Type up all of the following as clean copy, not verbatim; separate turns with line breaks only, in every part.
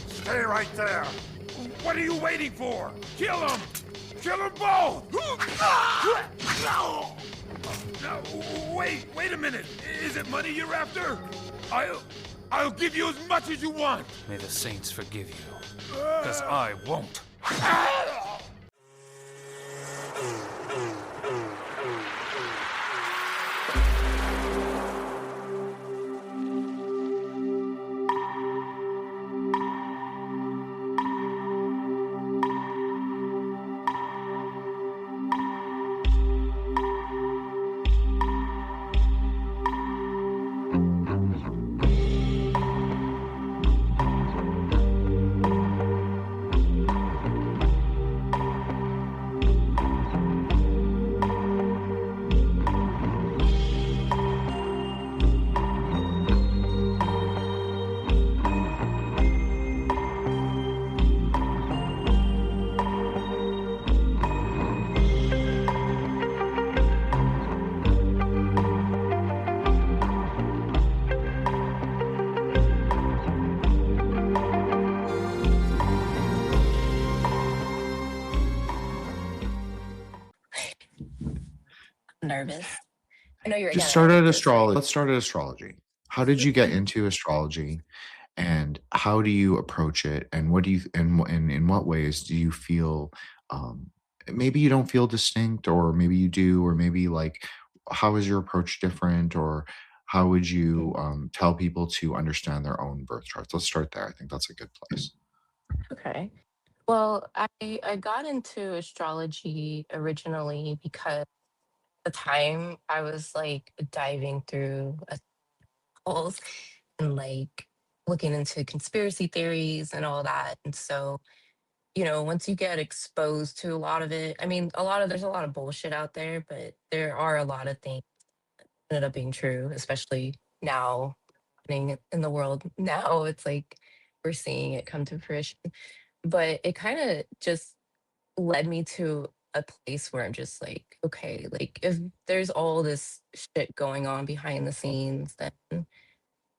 Stay right there. What are you waiting for? Kill him! Kill them both! No, wait a minute. Is it money you're after? I'll give you as much as you want.
May the saints forgive you, because I won't.
Nervous. I know you're
Just start at astrology. Let's start at astrology. How did you get into astrology, and how do you approach it, and what do you and in what ways do you feel maybe you don't feel distinct, or maybe you do, or maybe like how is your approach different, or how would you tell people to understand their own birth charts? Let's start there. I think that's a good place.
Okay. Well, I got into astrology originally because at the time I was like diving through holes and like looking into conspiracy theories and all that. And so, once you get exposed to a lot of it, I mean, there's a lot of bullshit out there, but there are a lot of things that ended up being true, especially now happening in the world. Now it's like we're seeing it come to fruition. But it kind of just led me to a place where I'm just like, okay, like if there's all this shit going on behind the scenes, then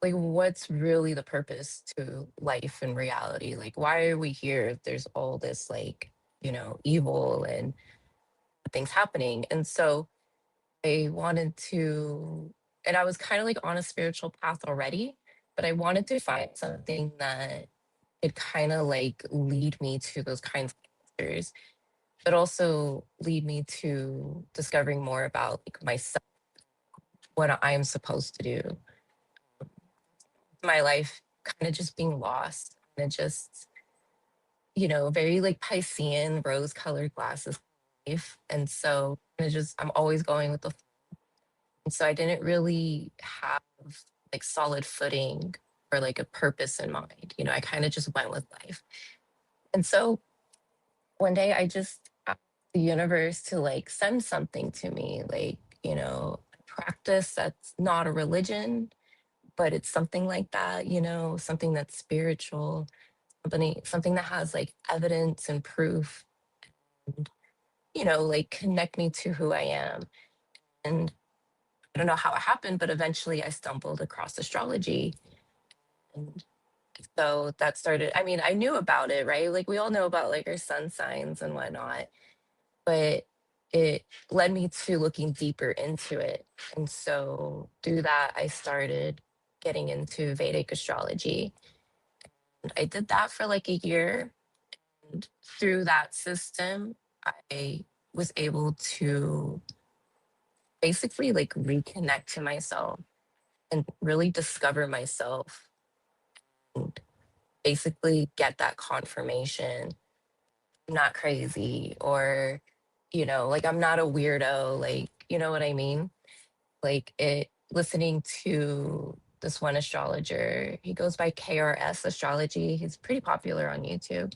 like what's really the purpose to life and reality? Like why are we here if there's all this like, evil and things happening? And so I wanted to, and I was kind of like on a spiritual path already, but I wanted to find something that could kind of like lead me to those kinds of answers, but also lead me to discovering more about like myself, what I am supposed to do. My life kind of just being lost, and it just, very like Piscean, rose-colored glasses life. And so I'm always going with the flow. And so I didn't really have like solid footing or like a purpose in mind. I kind of just went with life. And so one day I just asked the universe to like send something to me, like, a practice that's not a religion, but it's something like that, something that's spiritual, something that has like evidence and proof, and, like connect me to who I am. And I don't know how it happened, but eventually I stumbled across astrology. And so that started, I mean, I knew about it, right? Like we all know about like our sun signs and whatnot, but it led me to looking deeper into it. And so through that, I started getting into Vedic astrology. And I did that for like a year. And through that system, I was able to basically like reconnect to myself and really discover myself and basically get that confirmation. I'm not crazy, or, like I'm not a weirdo, like, you know what I mean? Like listening to this one astrologer, he goes by KRS Astrology. He's pretty popular on YouTube.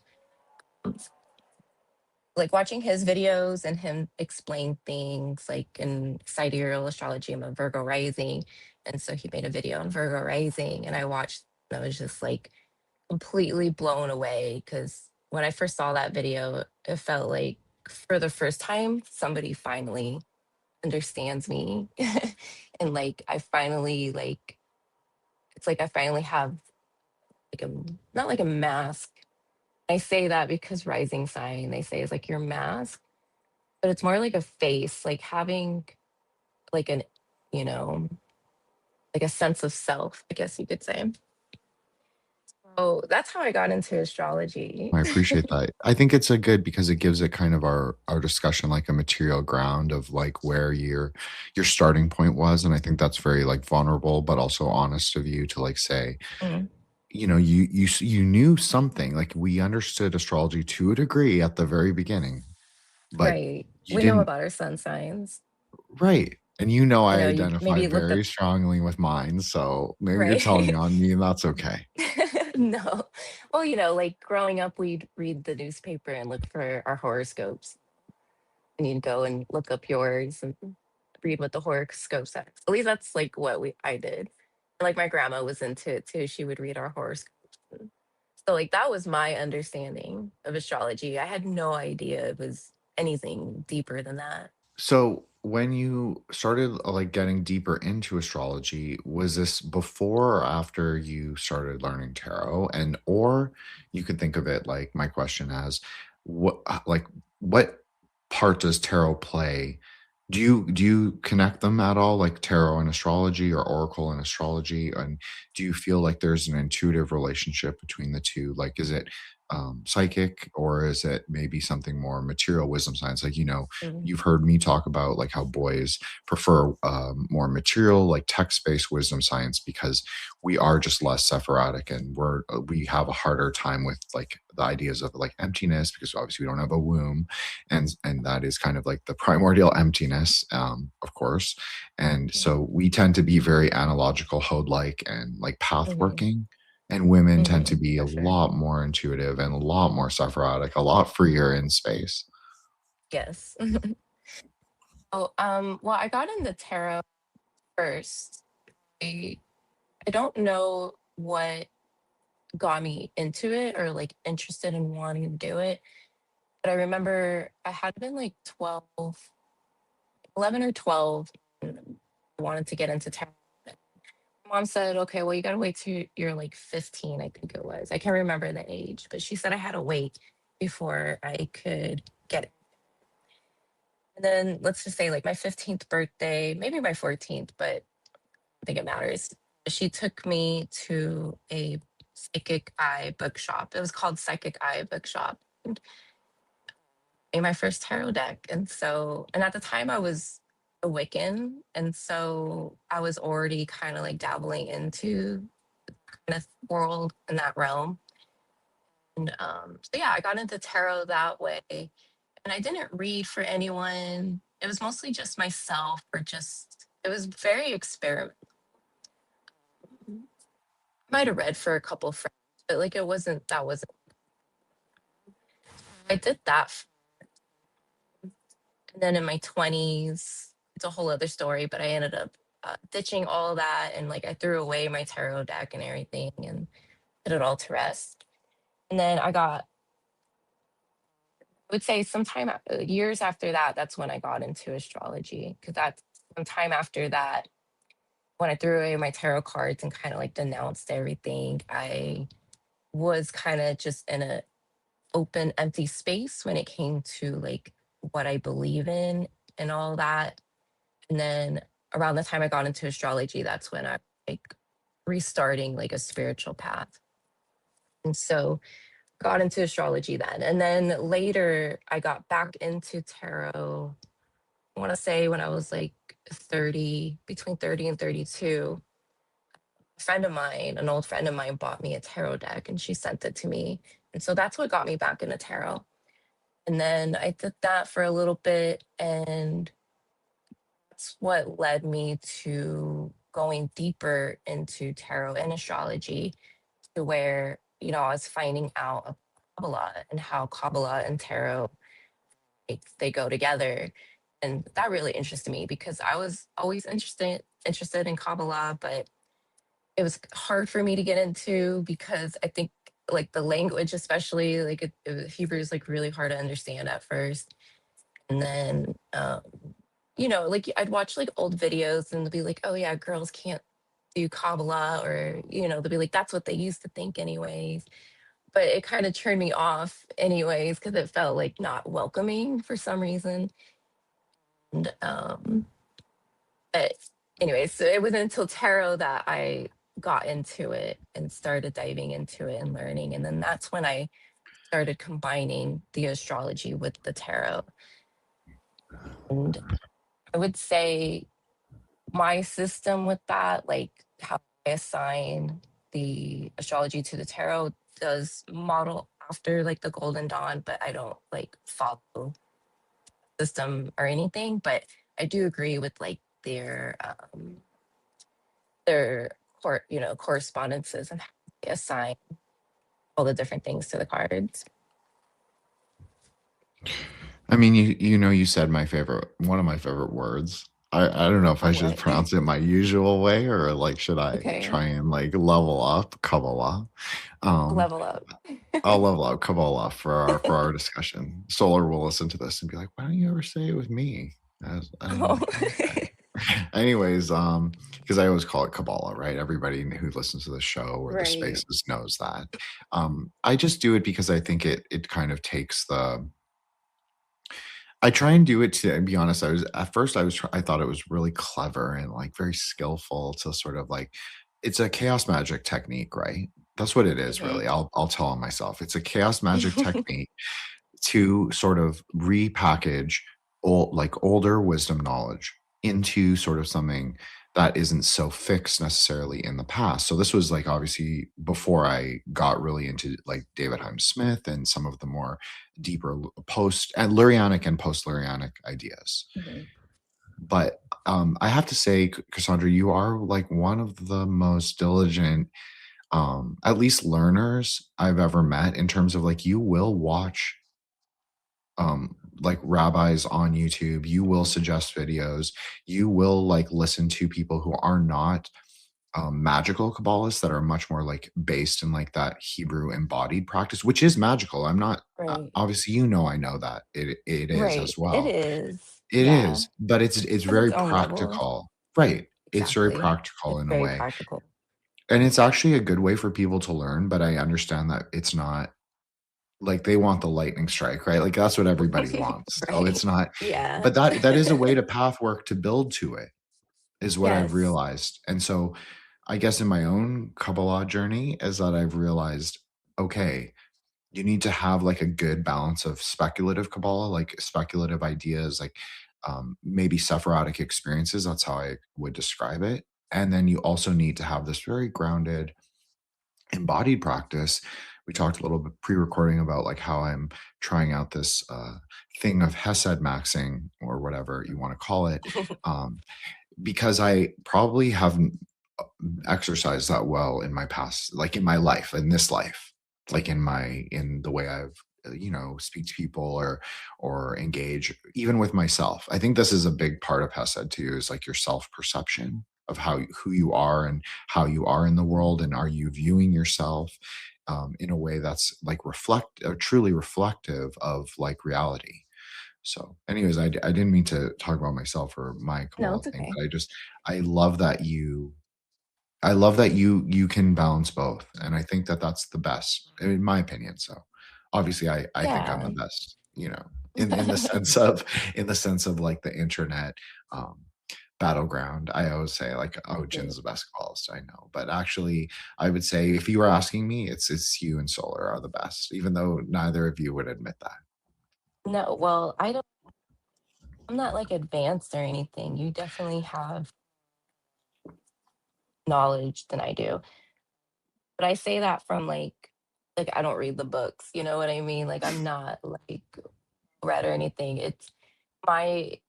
Like watching his videos and him explain things like in sidereal astrology, I'm a Virgo rising. And so he made a video on Virgo rising, and I watched, and I was just like completely blown away, because when I first saw that video, it felt like for the first time, somebody finally understands me. And like, I finally like, it's like I finally have like a not like a mask. I say that because rising sign, they say, is like your mask, but it's more like a face, like having like an, you know, like a sense of self, I guess you could say. So that's how I got into astrology.
I appreciate that. I think it's a good because it gives it kind of our discussion like a material ground of like where your starting point was, and I think that's very like vulnerable but also honest of you to like say,
Mm,
you know, you knew something, like we understood astrology to a degree at the very beginning, but
right.
you
We know
didn't.
about our sun signs.
Right. And you know I
You
identify
maybe looked up,
very strongly with mine, so maybe you're
right?
telling on me and that's okay.
No. Well, like growing up, we'd read the newspaper and look for our horoscopes. And you'd go and look up yours and read what the horoscope says. At least that's like what I did. Like my grandma was into it too. She would read our horoscopes. So like that was my understanding of astrology. I had no idea it was anything deeper than that.
So when you started like getting deeper into astrology, was this before or after you started learning tarot? And or you could think of it like my question as what part does tarot play? Do you connect them at all, like tarot and astrology or oracle and astrology? And do you feel like there's an intuitive relationship between the two? Like, is it psychic or is it maybe something more material wisdom science? Like,
Mm,
you've heard me talk about like how boys prefer more material, like text-based wisdom science because we are just less Sefiratic and we have a harder time with like the ideas of like emptiness because obviously we don't have a womb, and that is kind of like the primordial emptiness, of course. And so we tend to be very analogical, hode-like, and like path
mm-hmm,
working. And women tend to
hmm,
be a
for sure.
lot more intuitive and a lot more Sephirotic, a lot freer in space.
Yes. Oh, well, I got into tarot first. I, I don't know what got me into it or like interested in wanting to do it. But I remember I had been like 12, 11 or 12, and I wanted to get into tarot. Mom said, okay, well, you got to wait till you're like 15, I think it was. I can't remember the age, but she said I had to wait before I could get it. And then let's just say like my 15th birthday, maybe my 14th, but I don't think it matters. She took me to a psychic eye bookshop. It was called Psychic Eye Bookshop. And in my first tarot deck. And at the time I was a Wiccan. And so I was already kind of like dabbling into kind of world in that realm. And so yeah, I got into tarot that way. And I didn't read for anyone. It was mostly just myself or just, it was very experimental. I might have read for a couple of friends, but like that wasn't, I did that. And then in my 20s, it's a whole other story, but I ended up ditching all that and like I threw away my tarot deck and everything and put it all to rest. And then I would say sometime years after that, that's when I got into astrology because that's sometime after that when I threw away my tarot cards and kind of like denounced everything. I was kind of just in a open, empty space when it came to like what I believe in and all that. And then around the time I got into astrology, that's when I like restarting like a spiritual path. And so got into astrology then. And then later I got back into tarot. I want to say when I was like 30, between 30 and 32, a friend of mine, an old friend of mine bought me a tarot deck and she sent it to me. And so that's what got me back into tarot. And then I did that for a little bit and that's what led me to going deeper into tarot and astrology to where, I was finding out about Kabbalah and how Kabbalah and tarot, they go together. And that really interested me because I was always interested in Kabbalah, but it was hard for me to get into because I think like the language, especially like Hebrew is like really hard to understand at first. And then like I'd watch like old videos and they'll be like, oh yeah, girls can't do Kabbalah, or, they'll be like, that's what they used to think anyways. But it kind of turned me off anyways because it felt like not welcoming for some reason. And but anyways, so it wasn't until tarot that I got into it and started diving into it and learning. And then that's when I started combining the astrology with the tarot. And I would say my system with that, like how I assign the astrology to the tarot, does model after like the Golden Dawn, but I don't like follow system or anything. But I do agree with like their correspondences and how they assign all the different things to the cards.
I mean, you said one of my favorite words. I don't know if I should
What?
pronounce it my usual way, or like should I
Okay,
try and like level up Kabbalah. Um,
level up.
I'll level up Kabbalah for our discussion. Solar will listen to this and be like, "Why don't you ever say it with me?" I'm
Oh.
like, okay. Anyways, because I always call it Kabbalah, right? Everybody who listens to the show or the
Right.
spaces knows that. I just do it because I think it kind of takes the. I try and do it to be honest. I thought it was really clever and like very skillful to sort of like it's a chaos magic technique, right? That's what it is really. I'll tell myself. It's a chaos magic technique to sort of repackage older wisdom knowledge into sort of something that isn't so fixed necessarily in the past. So this was like obviously before I got really into like David Hyam Smith and some of the more deeper post and Lurianic and post Lurianic ideas.
Mhm.
But I have to say, Cassandra, you are like one of the most diligent at least learners I've ever met in terms of like you will watch like rabbis on YouTube, you will suggest videos, you will like listen to people who are not magical Kabbalists that are much more like based in like that Hebrew embodied practice, which is magical. I'm not
Right.
obviously I know that it is
Right.
as
It
well.
is.
It
Yeah.
is, but it's
Has its
very
own level.
practical. Right. It's very
Exactly.
practical
It's
in a
very
way.
practical.
And it's actually a good way for people to learn, but I understand that it's not like they want the lightning strike, right? Like that's what everybody wants. So
Right.
it's not,
Yeah.
but that is a way to path work to build to it, is what I've
Yes.
realized. And so I guess in my own Kabbalah journey is that I've realized, okay, you need to have like a good balance of speculative Kabbalah, like speculative ideas, like maybe Sefiratic experiences. That's how I would describe it. And then you also need to have this very grounded embodied practice. We talked a little bit pre-recording about like how I'm trying out this thing of Hesed maxing or whatever you want to call it, um, because I probably haven't exercised that well in my past, like in my life, in this life, like in the way I've speak to people or engage even with myself. I think this is a big part of Hesed too, is like your self perception of who you are and how you are in the world, and are you viewing yourself in a way that's like truly reflective of like reality. So, anyways, I didn't mean to talk about myself or my
No,
Kabbalah
it's
thing,
okay.
but I love that you can balance both, and I think that that's the best, in my opinion. So, obviously, I think I'm the
Yeah.
best, in the sense of like the internet um, battleground. I always say like, oh, Jin's the best callist I know, but actually, I would say if you were asking me, it's you and Solar are the best, even though neither of you would admit that.
No, well, I'm not like advanced or anything. You definitely have knowledge than I do. But I say that from like I don't read the books, you know what I mean? Like I'm not like read or anything. It's my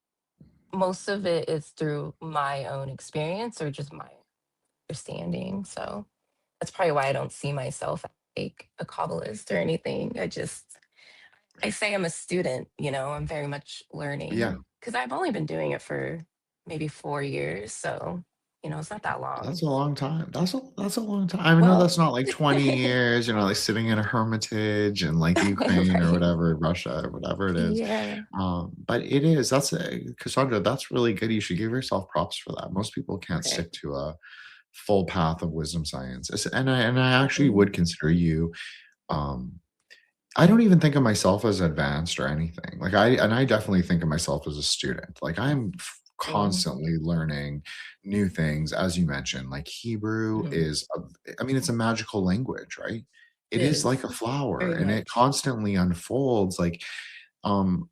most of it is through my own experience or just my understanding. So that's probably why I don't see myself as like a Kabbalist or anything. I say I'm a student, I'm very much
Yeah,
learning because I've only been doing it for maybe 4 years. So, it's not that
that's
long.
a long time. That's a long time. I know
Well,
that's not like 20 years, like sitting in a hermitage in like Ukraine or
right.
whatever, Russia or whatever it is.
Yeah.
But it is, Cassandra, that's really good. You should give yourself props for that. Most people can't
Okay.
stick to a full path of wisdom science. And I actually would consider you, um I don't even think of myself as advanced or anything. Like I definitely think of myself as a student. Like I'm
Mm,
constantly learning new things, as you mentioned. Like Hebrew
mhm.
is, I mean, it's a magical language, right?
It
It is like
is
a flower,
very
and it
much.
constantly unfolds. Like, um,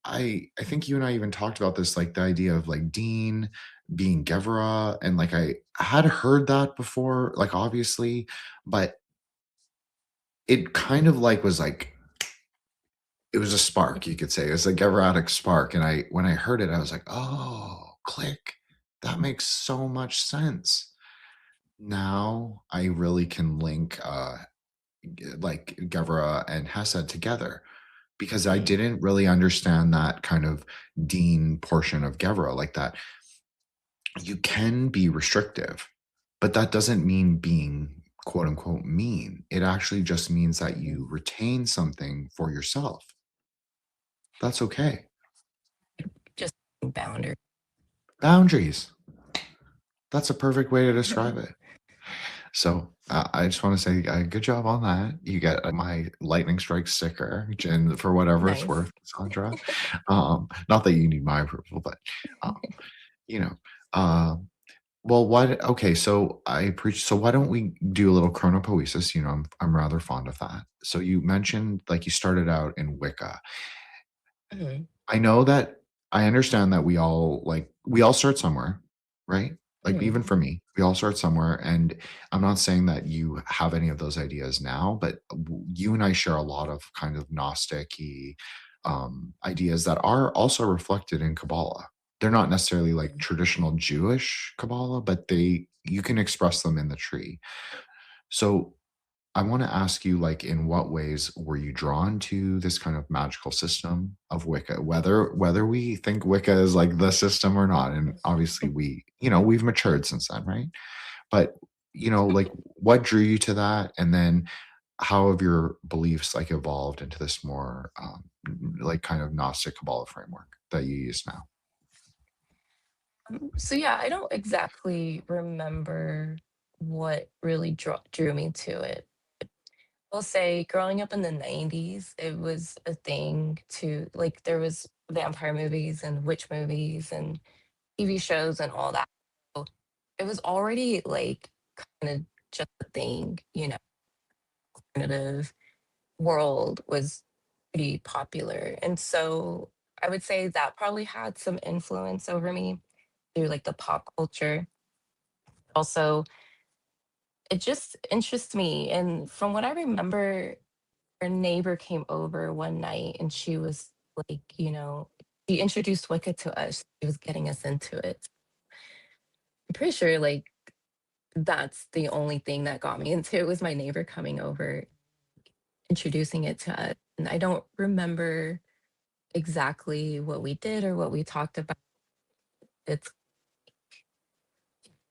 I think you and I even talked about this, like the idea of like Dean being Gevra, and like I had heard that before, like obviously, but it kind of like was like it was a spark, you could say. It was like erotic spark, and I when I heard it, I was like, "Oh, click. That makes so much sense." Now I really can link, like Gevra and Hesed together because I
Mhm.
didn't really understand that kind of Dean portion of Gevra like that. You can be restrictive, but that doesn't mean being quote unquote mean. It actually just means that
Mhm.
you retain something for yourself. That's okay.
Just boundary.
Boundaries. That's a perfect way to describe it. So I just want to say good job on that. You get my lightning strike sticker, Jen, for whatever it's
Nice.
worth, Cassandra. Not that you need my approval, but um, you know. Uh, well, what? Okay, so I preach. So why don't we do a little chronopoesis? I'm rather fond of that. So you mentioned like you started out in Wicca.
Mhm.
I know that I understand that we all start somewhere, right? Like
Mhm.
even for me, we all start somewhere, and I'm not saying that you have any of those ideas now, but you and I share a lot of kind of Gnostic-y ideas that are also reflected in Kabbalah. They're not necessarily like
Mhm.
traditional Jewish Kabbalah, but you can express them in the tree. So I want to ask you, like, in what ways were you drawn to this kind of magical system of Wicca? Whether we think Wicca is like the system or not, and obviously we've matured since then, right? But like, what drew you to that, and then how have your beliefs like evolved into this more like kind of Gnostic Kabbalah framework that you use now?
So yeah, I don't exactly remember what really drew me to it. I'll say growing up in the 90s, it was a thing to like there was vampire movies and witch movies and TV shows and all that. So it was already like kind of just a thing, alternative world was pretty popular. And so I would say that probably had some influence over me through like the pop culture. Also, it just interests me. And from what I remember, our neighbor came over one night and she was like, she introduced Wicca to us. She was getting us into it. I'm pretty sure like that's the only thing that got me into it was my neighbor coming over, introducing it to us. And I don't remember exactly what we did or what we talked about. It's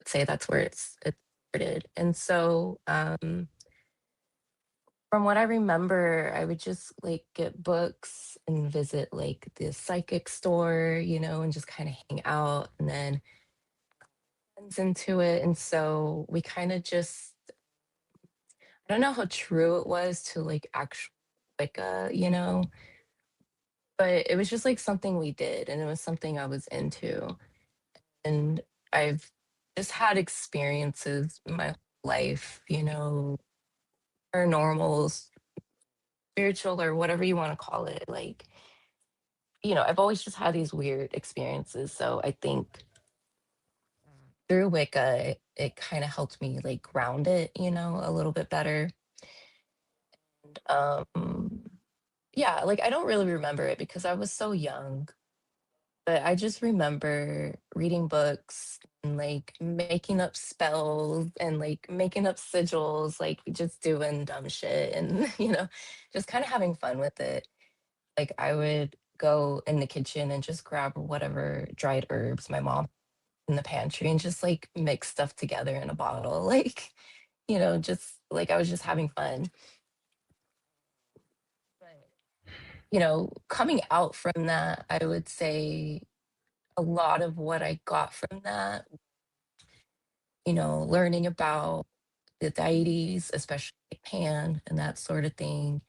say that's where it started. And so from what I remember, I would just like get books and visit like the psychic store, and just kind of hang out and then friends into it. And so we kind of just I don't know how true it was to like actual Wicca, but it was just like something we did and it was something I was into. And I've just had experiences in my life, paranormal, spiritual, or whatever you want to call it. Like, I've always just had these weird experiences. So I think through Wicca, it kind of helped me like ground it, a little bit better. Um, yeah, like I don't really remember it because I was so young, but I just remember reading books and like making up spells and like making up sigils, like just doing dumb shit and, just kind of having fun with it. Like I would go in the kitchen and just grab whatever dried herbs my mom in the pantry and just like mix stuff together in a bottle. Like, just like I was just having fun. But, coming out from that, I would say a lot of what I got from that learning about the deities, especially Pan and that sort of thing,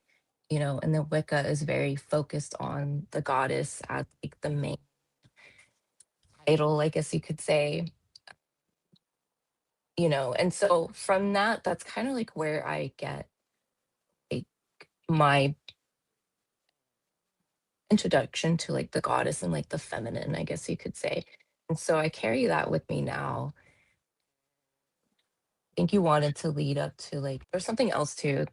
and then Wicca is very focused on the goddess as like the main idol, I guess you could say, and so from that, that's kind of like where I get like my introduction to like the goddess and like the feminine, I guess you could say. And so I carry that with me now. I think you wanted to lead up to like there's something else too.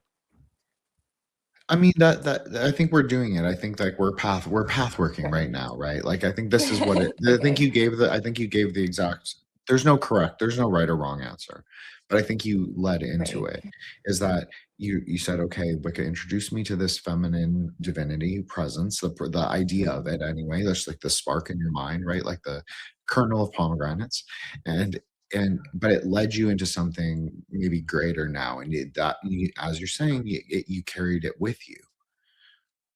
I mean that I think we're doing it. I think like we're path working right
Right.
now, right? Like I think this is what it
Okay.
I think you gave the exact there's no right or wrong answer. But I think you led into
Right.
it is that you said, okay, Wicca introduced me to this feminine divinity presence, the idea of
Mhm.
it anyway. There's like the spark in your mind, right? Like the kernel of pomegranates. And but it led you into something maybe greater now, and as you're saying, you carried it with you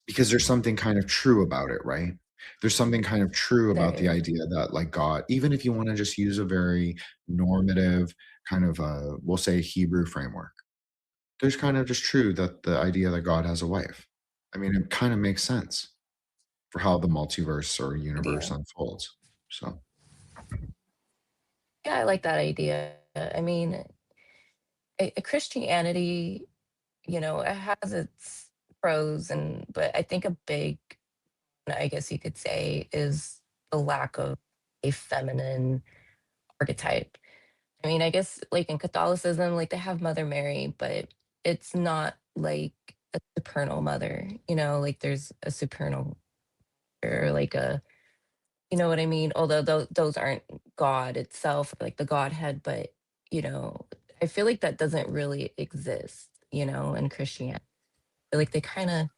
because there's something kind of true about it, right? There's something kind of true
There
about the
is.
idea that like God, even if you want to just use a very normative kind of we'll say Hebrew framework, there's kind of just true that the idea that God has a wife. I mean, it kind of makes sense for how the multiverse or universe
Idea.
unfolds. So
Yeah, I like that idea. I mean, Christianity, it has its pros and but I think a big, I guess you could say, is the lack of a feminine archetype. I mean, I guess like in Catholicism, like they have Mother Mary, but it's not like a supernal mother, like there's a supernal or like a, you know what I mean? Although those aren't God itself, like the Godhead, but you know, I feel like that doesn't really exist, in Christianity. Like they kind of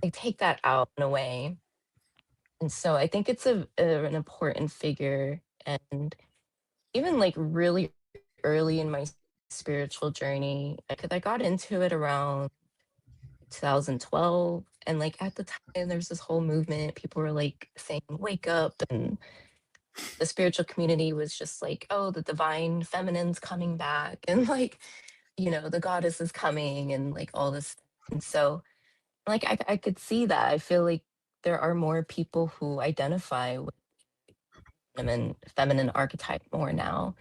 they take that out in a way. And so I think it's an important figure. And even like really early in my spiritual journey, because I got into it around 2012. And like at the time, there's this whole movement. People were like saying, wake up. And the spiritual community was just like, oh, the divine feminine's coming back. And like, the goddess is coming and like all this. And so, like, I could see that. I feel like there are more people who identify with feminine archetype more now.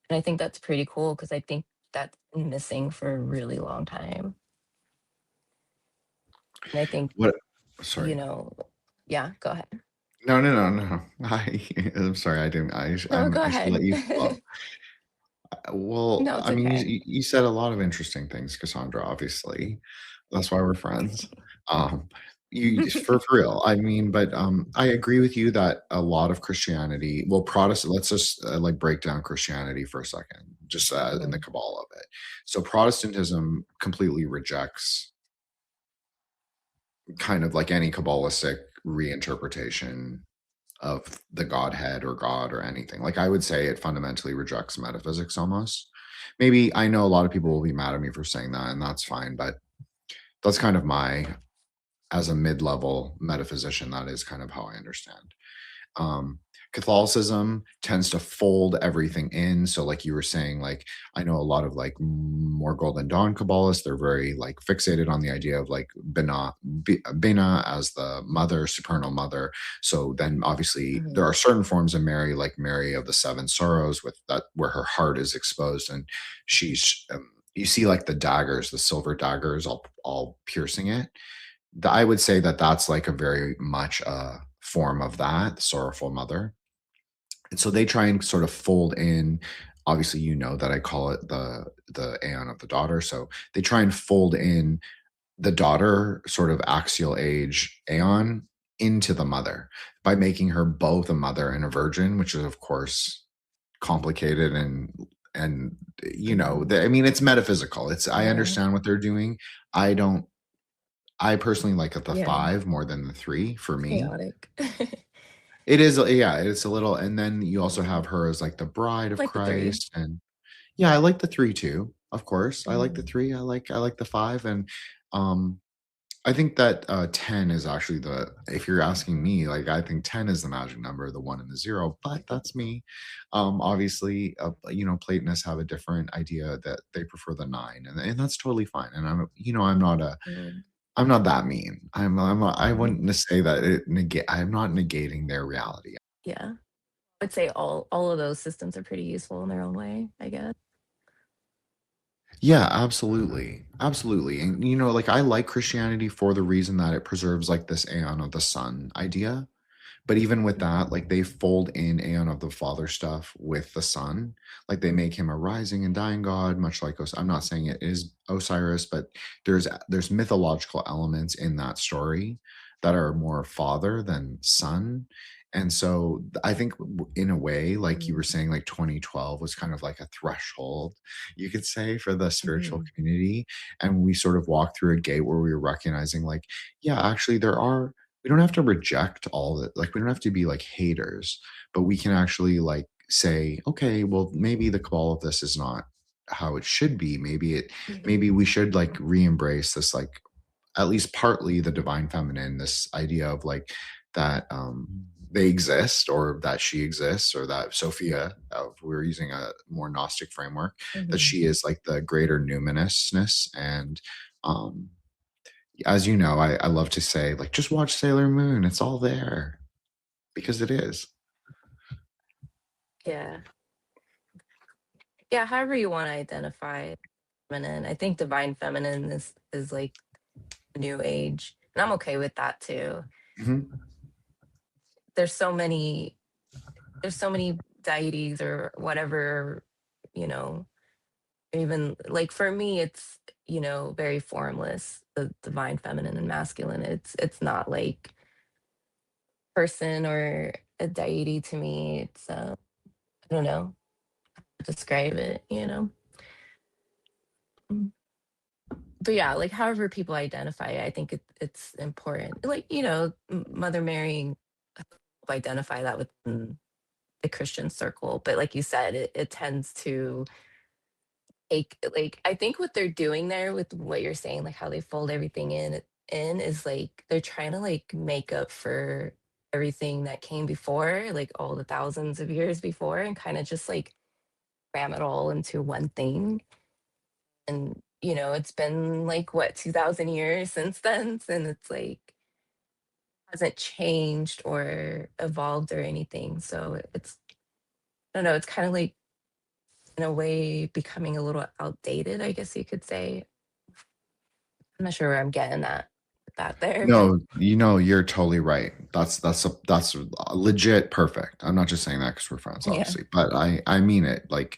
And I think that's pretty cool because I think that's been missing for a really long time. And I think,
what?
you
Sorry.
know, yeah, go ahead.
No, no, no, no. I'm sorry. I didn't.
No, go
I should let
ahead.
you. Well, well,
No, it's
I mean,
okay.
you said a lot of interesting things, Cassandra. Obviously, that's why we're friends. Um, for real. I mean, but I agree with you that a lot of Christianity, well, Protestant. Let's just like break down Christianity for a second, just in the
Mhm.
Kabbalah of it. So Protestantism completely rejects kind of like any Kabbalistic reinterpretation of the Godhead or God or anything. Like I would say it fundamentally rejects metaphysics almost. Maybe I know a lot of people will be mad at me for saying that, and that's fine, but that's kind of as a mid-level metaphysician, that is kind of how I understand. um Catholicism tends to fold everything in, so like you were saying, like I know a lot of like more Golden Dawn Kabbalists, they're very like fixated on the idea of like Bina as the mother, supernal mother. So then obviously there
Mhm.
are certain forms of Mary, like Mary of the Seven Sorrows, with that where her heart is exposed, and she's you see like the daggers, the silver daggers all piercing it. I would say that that's like a very much a form of that sorrowful mother. And so they try and sort of fold in. Obviously, you know that I call it the Aeon of the daughter. So they try and fold in the daughter, sort of axial age Aeon, into the mother by making her both a mother and a virgin, which is of course complicated and
Mhm.
I mean it's metaphysical. I
Yeah.
understand what they're doing. I don't I personally like the
Yeah.
5 more than the 3 for me.
Chaotic.
It is, yeah, it's a little, and then you also
Yeah.
have her as, like, the bride of
Like the three.
Christ, and yeah, I like the 3 too, of course. I like the
Mhm.
3, I like the 5, and, um, I think that 10 is actually if you're asking me, like, I think 10 is the magic number, the 1 and the 0, but that's me. Obviously, Platonists have a different idea that they prefer the 9, and that's totally fine. And
Mm,
I'm not that mean. I
mm.
wouldn't say that I'm not negating their reality.
Yeah. I'd say all of those systems are pretty useful in their own way, I guess.
Yeah, absolutely. Absolutely. And like I like Christianity for the reason that it preserves like this Aeon of the Sun idea. But even with that, like they fold in Aeon of the Father stuff with the Sun. Like they make him a rising and dying god, much like I'm not saying it is Osiris, but there's mythological elements in that story that are more father than son. And so I think in a way, like you were
Mm,
saying, like 2012 was kind of like a threshold, you could say, for the spiritual
mhm,
community. And we sort of walked through a gate where we were recognizing, like, yeah, actually, we don't have to reject all that. Like, we don't have to be like haters, but we can actually like say, okay, well, maybe the cabal of this is not how it should be.
mhm,
Maybe we should like re-embrace this, like at least partly the divine feminine, this idea of like that they exist, or that she exists, or that Sophia, if we're using a more Gnostic framework, that
mhm.
she is like the greater numinousness. And um, as you know, I love to say, like, just watch Sailor Moon. It's all there because it is.
Yeah. Yeah, however you want to identify feminine. I think divine feminine is like new age. And I'm okay with that too.
Mhm.
There's so many there's so many deities or whatever, you know, even like for me it's, very formless, the divine feminine and masculine. It's not like person or a deity to me. It's I don't know how to describe it. Mm. But yeah, like however people identify it, I think it's important. Like, Mother Mary identify that within the Christian circle. But like you said, it tends to take like I think what they're doing there with what you're saying, like how they fold everything in is like they're trying to like make up for everything that came before, like all the thousands of years before, and kind of just like cram it all into one thing. And it's been like what 2000 years since then, and it's like hasn't changed or evolved or anything. So it's I don't know, it's kind of like in a way becoming a little outdated, I guess you could say. I'm not sure where I'm getting at with that there, but
No, you're totally right. That's legit perfect. I'm not just saying that because we're friends,
yeah.
obviously, but I mean it. Like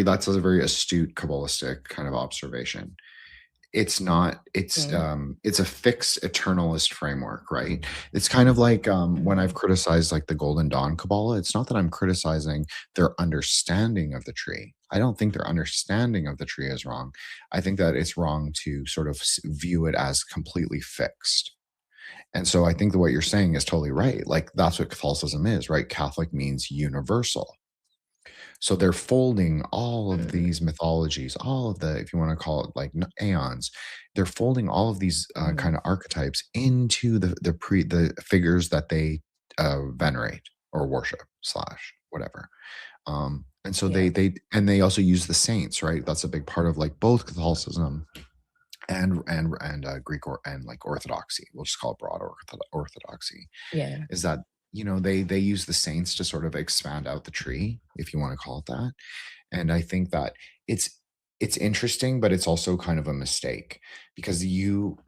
that's a very astute Kabbalistic kind of observation. It's not
Mm,
it's a fixed eternalist framework, right? It's kind of like when I've
mhm,
criticized like the Golden Dawn Kabbalah, it's not that I'm criticizing their understanding of the tree. I don't think their understanding of the tree is wrong. I think that it's wrong to sort of view it as completely fixed. And so I think that what you're saying is totally right. Like that's what Catholicism is, right? Catholic means universal. So they're folding all of
mm,
these mythologies, all of the, if you want to call it like aeons, they're folding all of these kind
mhm,
of archetypes into the figures that they venerate or worship slash whatever. And so
yeah.
they also use the saints, right? That's a big part of like both Catholicism and Greek and like Orthodoxy. We'll just call it broad Orthodoxy,
Yeah.
is that they use the saints to sort of expand out the tree, if you want to call it that. And I think that it's interesting, but it's also kind of a mistake, because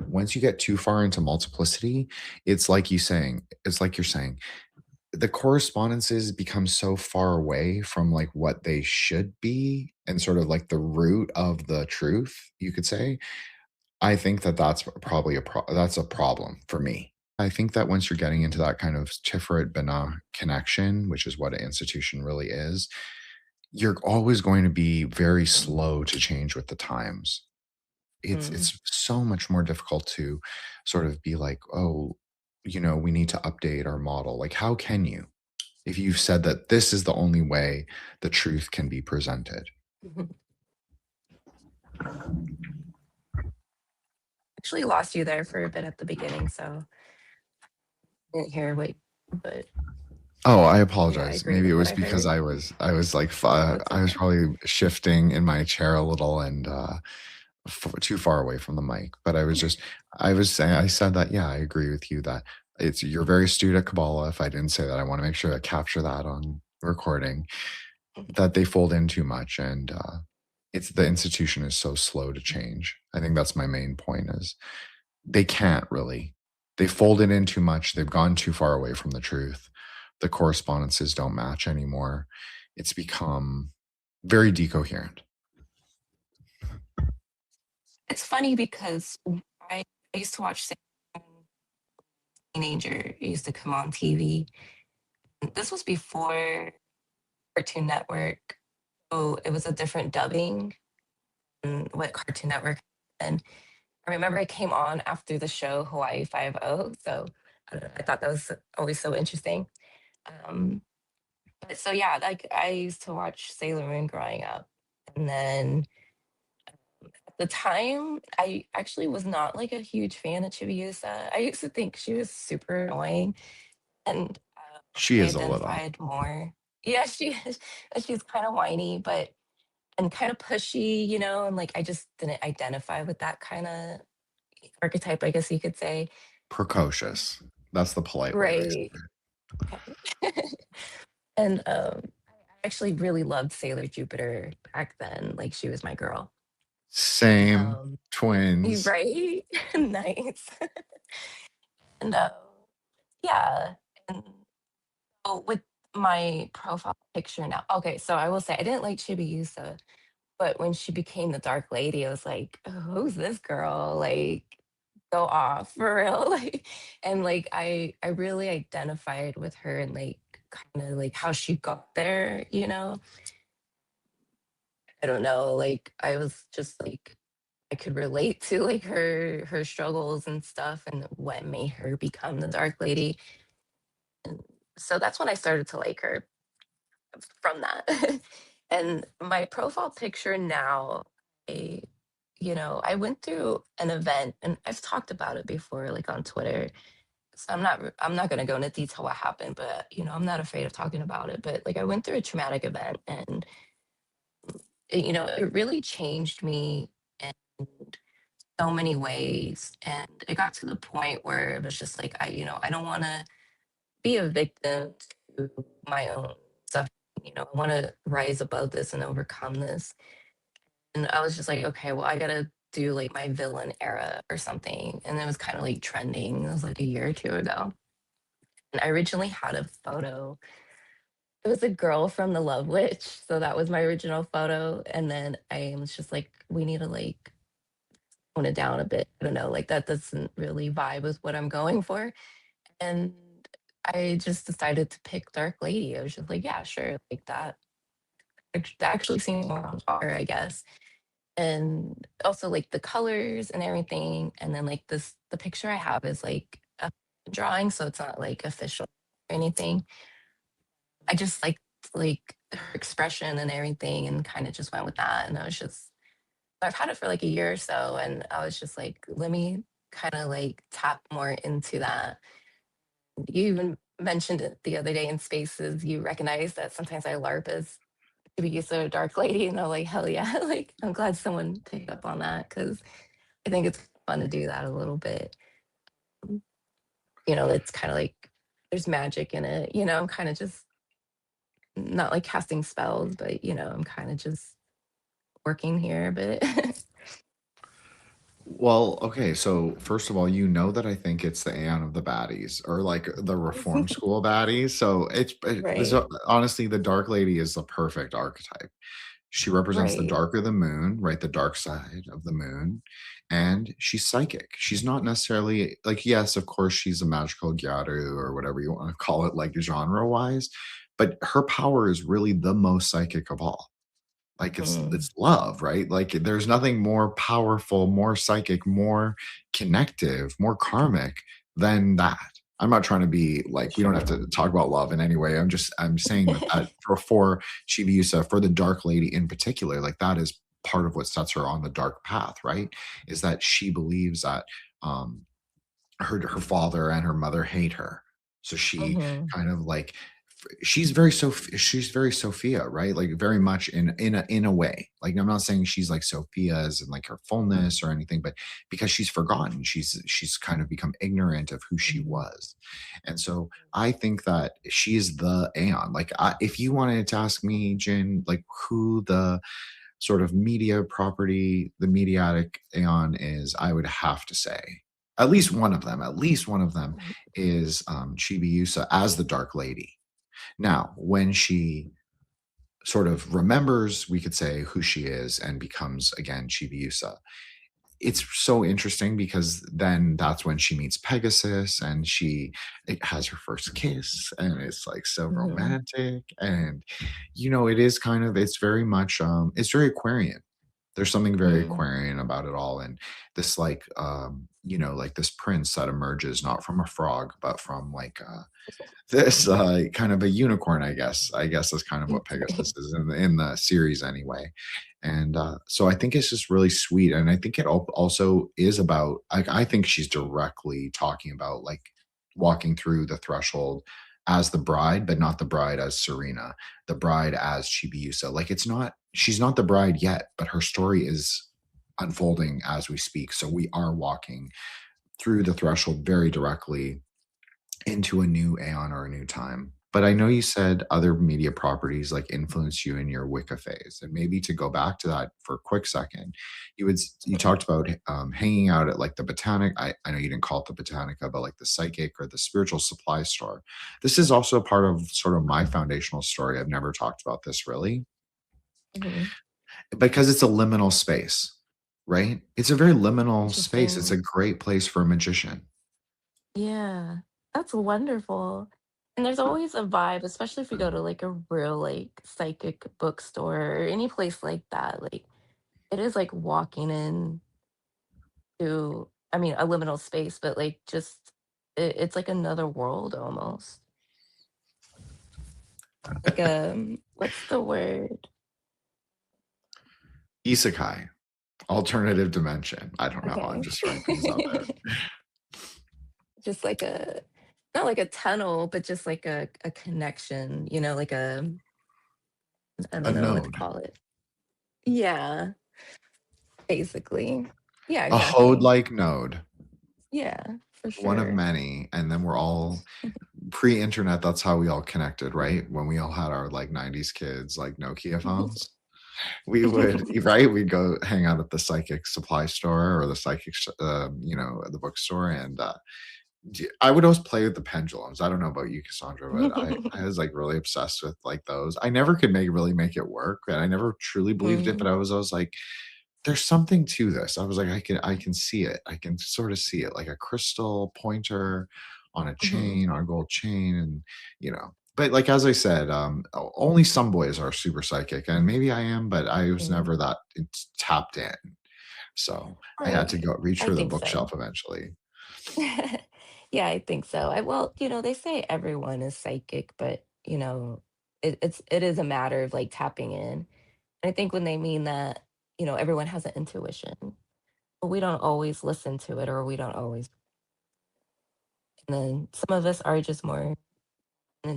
once you get too far into multiplicity, it's like you're saying the correspondences become so far away from like what they should be and sort of like the root of the truth, you could say. I think that that's probably that's a problem for me. I think that once you're getting into that kind of Tiferet Bina connection, which is what an institution really is, you're always going to be very slow to change with the times.
Mm,
It's so much more difficult to sort of be like, oh, we need to update our model. Like, how can you, if you've said that this is the only way the truth can be presented?
mhm. actually lost you there for a bit at the beginning, so I didn't hear what, but
Oh, I
yeah, I
apologize.
agree
Maybe it
with what
was
I
because
heard.
I was like
That's
I was
okay.
probably shifting in my chair a little and too far away from the mic. But I was saying I said that I agree with you that you're very astute at Kabbalah. If I didn't say that, I want to make sure I capture that on recording. That they fold in too much, and it's the institution is so slow to change. I think that's my main point is they can't really. They folded in too much. They've gone too far away from the truth. The correspondences don't match anymore. It's become very decoherent.
It's funny because I used to watch teenager. It used to come on TV. This was before Cartoon Network. So it was a different dubbing than what Cartoon Network had. And I remember it came on after the show Hawaii Five O. So I don't know, I thought that was always so interesting. Um, but so yeah, like I used to watch Sailor Moon growing up. And then at the time, I actually was not like a huge fan of Chibiusa. I used to think she was super annoying, and
She
I
is a little.
identified more. Yeah, she is. She's kind of whiny, but and kind of pushy, and like I just didn't identify with that kind of archetype, I guess you could say.
Precocious. That's the polite way to
Right.
say it.
And I actually really loved Sailor Jupiter back then. Like she was my girl.
Same.
Um, you
Twins.
right? Nice. And yeah. And oh, with my profile picture now. Okay, so I will say I didn't like Chibiusa, but when she became the Dark Lady, I was like, "Oh, who's this girl? Like, go off for real." Like, and like I really identified with her and like kind of like how she got there, I don't know, like I was just like I could relate to like her struggles and stuff and what made her become the Dark Lady. And so that's when I started to like her from that. And my profile picture now, I, I went through an event and I've talked about it before, like on Twitter. So I'm not going to go into detail what happened, but I'm not afraid of talking about it. But like I went through a traumatic event and it really changed me in so many ways. And it got to the point where it was just like I don't want to be a victim to my own stuff. I want to rise above this and overcome this. And I was just like, okay, well, I gotta do like my villain era or something. And it was kind of like trending. It was like a year or two ago. And I originally had a photo. It was a girl from the Love Witch. So that was my original photo. And then I was just like, we need to like tone it down a bit. I don't know, like that doesn't really vibe with what I'm going for. And I just decided to pick Dark Lady. I was just like, yeah, sure, like that. That actually seems more on par, I guess. And also like the colors and everything. And then like the picture I have is like a drawing, so it's not like official or anything. I just like her expression and everything, and kind of just went with that. And I was just I've had it for like a year or so, and I was just like, let me kind of like tap more into that. You even mentioned it the other day in spaces. You recognize that sometimes I LARP as to be used to a dark lady, and I'm like, hell yeah! Like I'm glad someone picked up on that because I think it's fun to do that a little bit. It's kind of like there's magic in it. I'm kind of just not like casting spells, but I'm kind of just working here a bit.
Well, okay, so first of all, you know that I think it's the Aeon of the baddies or like the reform school baddies. So
Right,
honestly, the Dark Lady is the perfect archetype. She represents the
right.
dark of the moon, right? The dark side of the moon. And she's psychic. She's not necessarily like, yes, of course, she's a magical gyaru or whatever you want to call it, like genre wise, but her power is really the most psychic of all. Like
Mm,
it's love, right? Like there's nothing more powerful, more psychic, more connective, more karmic than that. I'm not trying to be like we don't have
true.
to talk about love in any way. I'm saying that for Chibiusa, for the Dark Lady in particular, like that is part of what sets her on the dark path, right? Is that she believes that um, her father and her mother hate her, so she
Mhm.
kind of like she's very Sophia, right? Like very much in a way. Like I'm not saying she's like Sophia as in like her fullness or anything, but because she's forgotten, she's kind of become ignorant of who she
Mhm.
was. And so I think that she's the Aeon. Like if you wanted to ask me, Jin, like who the sort of media property, the mediatic Aeon is, I would have to say at least one of them
Mhm.
is Chibiusa as the Dark Lady. Now, when she sort of remembers, we could say, who she is and becomes again Chibiusa, it's so interesting because then that's when she meets Pegasus and it has her first kiss and it's like so
Mhm.
romantic. And it is kind of, it's very much it's very Aquarian. There's something very
Mhm.
Aquarian about it all. And this like like this prince that emerges not from a frog but from like this kind of a unicorn, I guess is kind of what Pegasus is in the series anyway. And so I think it's just really sweet, and I think it also is about. I think she's directly talking about like walking through the threshold as the bride, but not the bride as Serena, the bride as Chibiusa. Like she's not the bride yet, but her story is unfolding as we speak. So we are walking through the threshold very directly into a new Aeon or a new time. But I know you said other media properties like influence you in your Wicca phase, and maybe to go back to that for a quick second, you talked about hanging out at like the Botanic. I know you didn't call it the Botanica, but like the psychic or the spiritual supply store. This is also part of sort of my foundational story. I've never talked about this really
Mhm.
because it's a liminal space, right? It's a very liminal space. It's a
Interesting.
great place for a magician.
Yeah. That's wonderful. And there's always a vibe, especially if you go to like a real like psychic bookstore or any place like that. Like it is like walking in to, I mean, a liminal space, but like just it's like another world almost. Like what's the word?
Isekai. Alternative dimension. I don't know. I'm
Okay.
just throwing things out there.
Just like a, not like a tunnel, but just like a connection, like I
A
don't know what to
node,
call it. Yeah, basically. Yeah,
a
exactly.
Hode-like node,
Yeah, for
one of
sure.
many. And then we're all pre-internet. That's how we all connected, right? When we all had our like 90s kids, like Nokia phones. We would, right? We'd go hang out at the psychic supply store or the psychic, the bookstore. And I would always play with the pendulums. I don't know about you, Cassandra, but I was like really obsessed with like those. I never could really make it work, and I never truly believed it. But
Mm,
I was like, there's something to this. I was like, I can see it. I can sort of see it like a crystal pointer on a
mhm,
chain, on a gold chain, and But like as I said, only some boys are super psychic, and maybe I am, but I was
mhm.
never that tapped in. So I had to
Right.
go reach
I
for the
think so.
bookshelf eventually.
Yeah, I think so. Well, they say everyone is psychic, but it is a matter of like tapping in. I think when they mean that, everyone has an intuition, but we don't always listen to it or we don't always. And then some of us are just more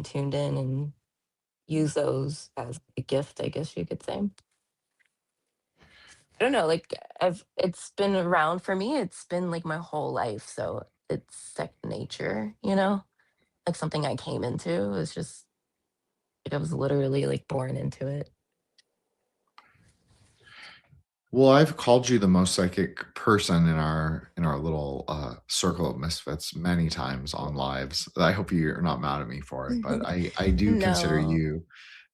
tuned in and use those as a gift, I guess you could say. I don't know, like it's been around for me. It's been like my whole life, so it's second nature. Like something I came into. It's just like I was literally like born into it.
Well, I've called you the most psychic person in our little circle of misfits many times on lives. I hope you're not mad at me for it, but I do consider
No.
you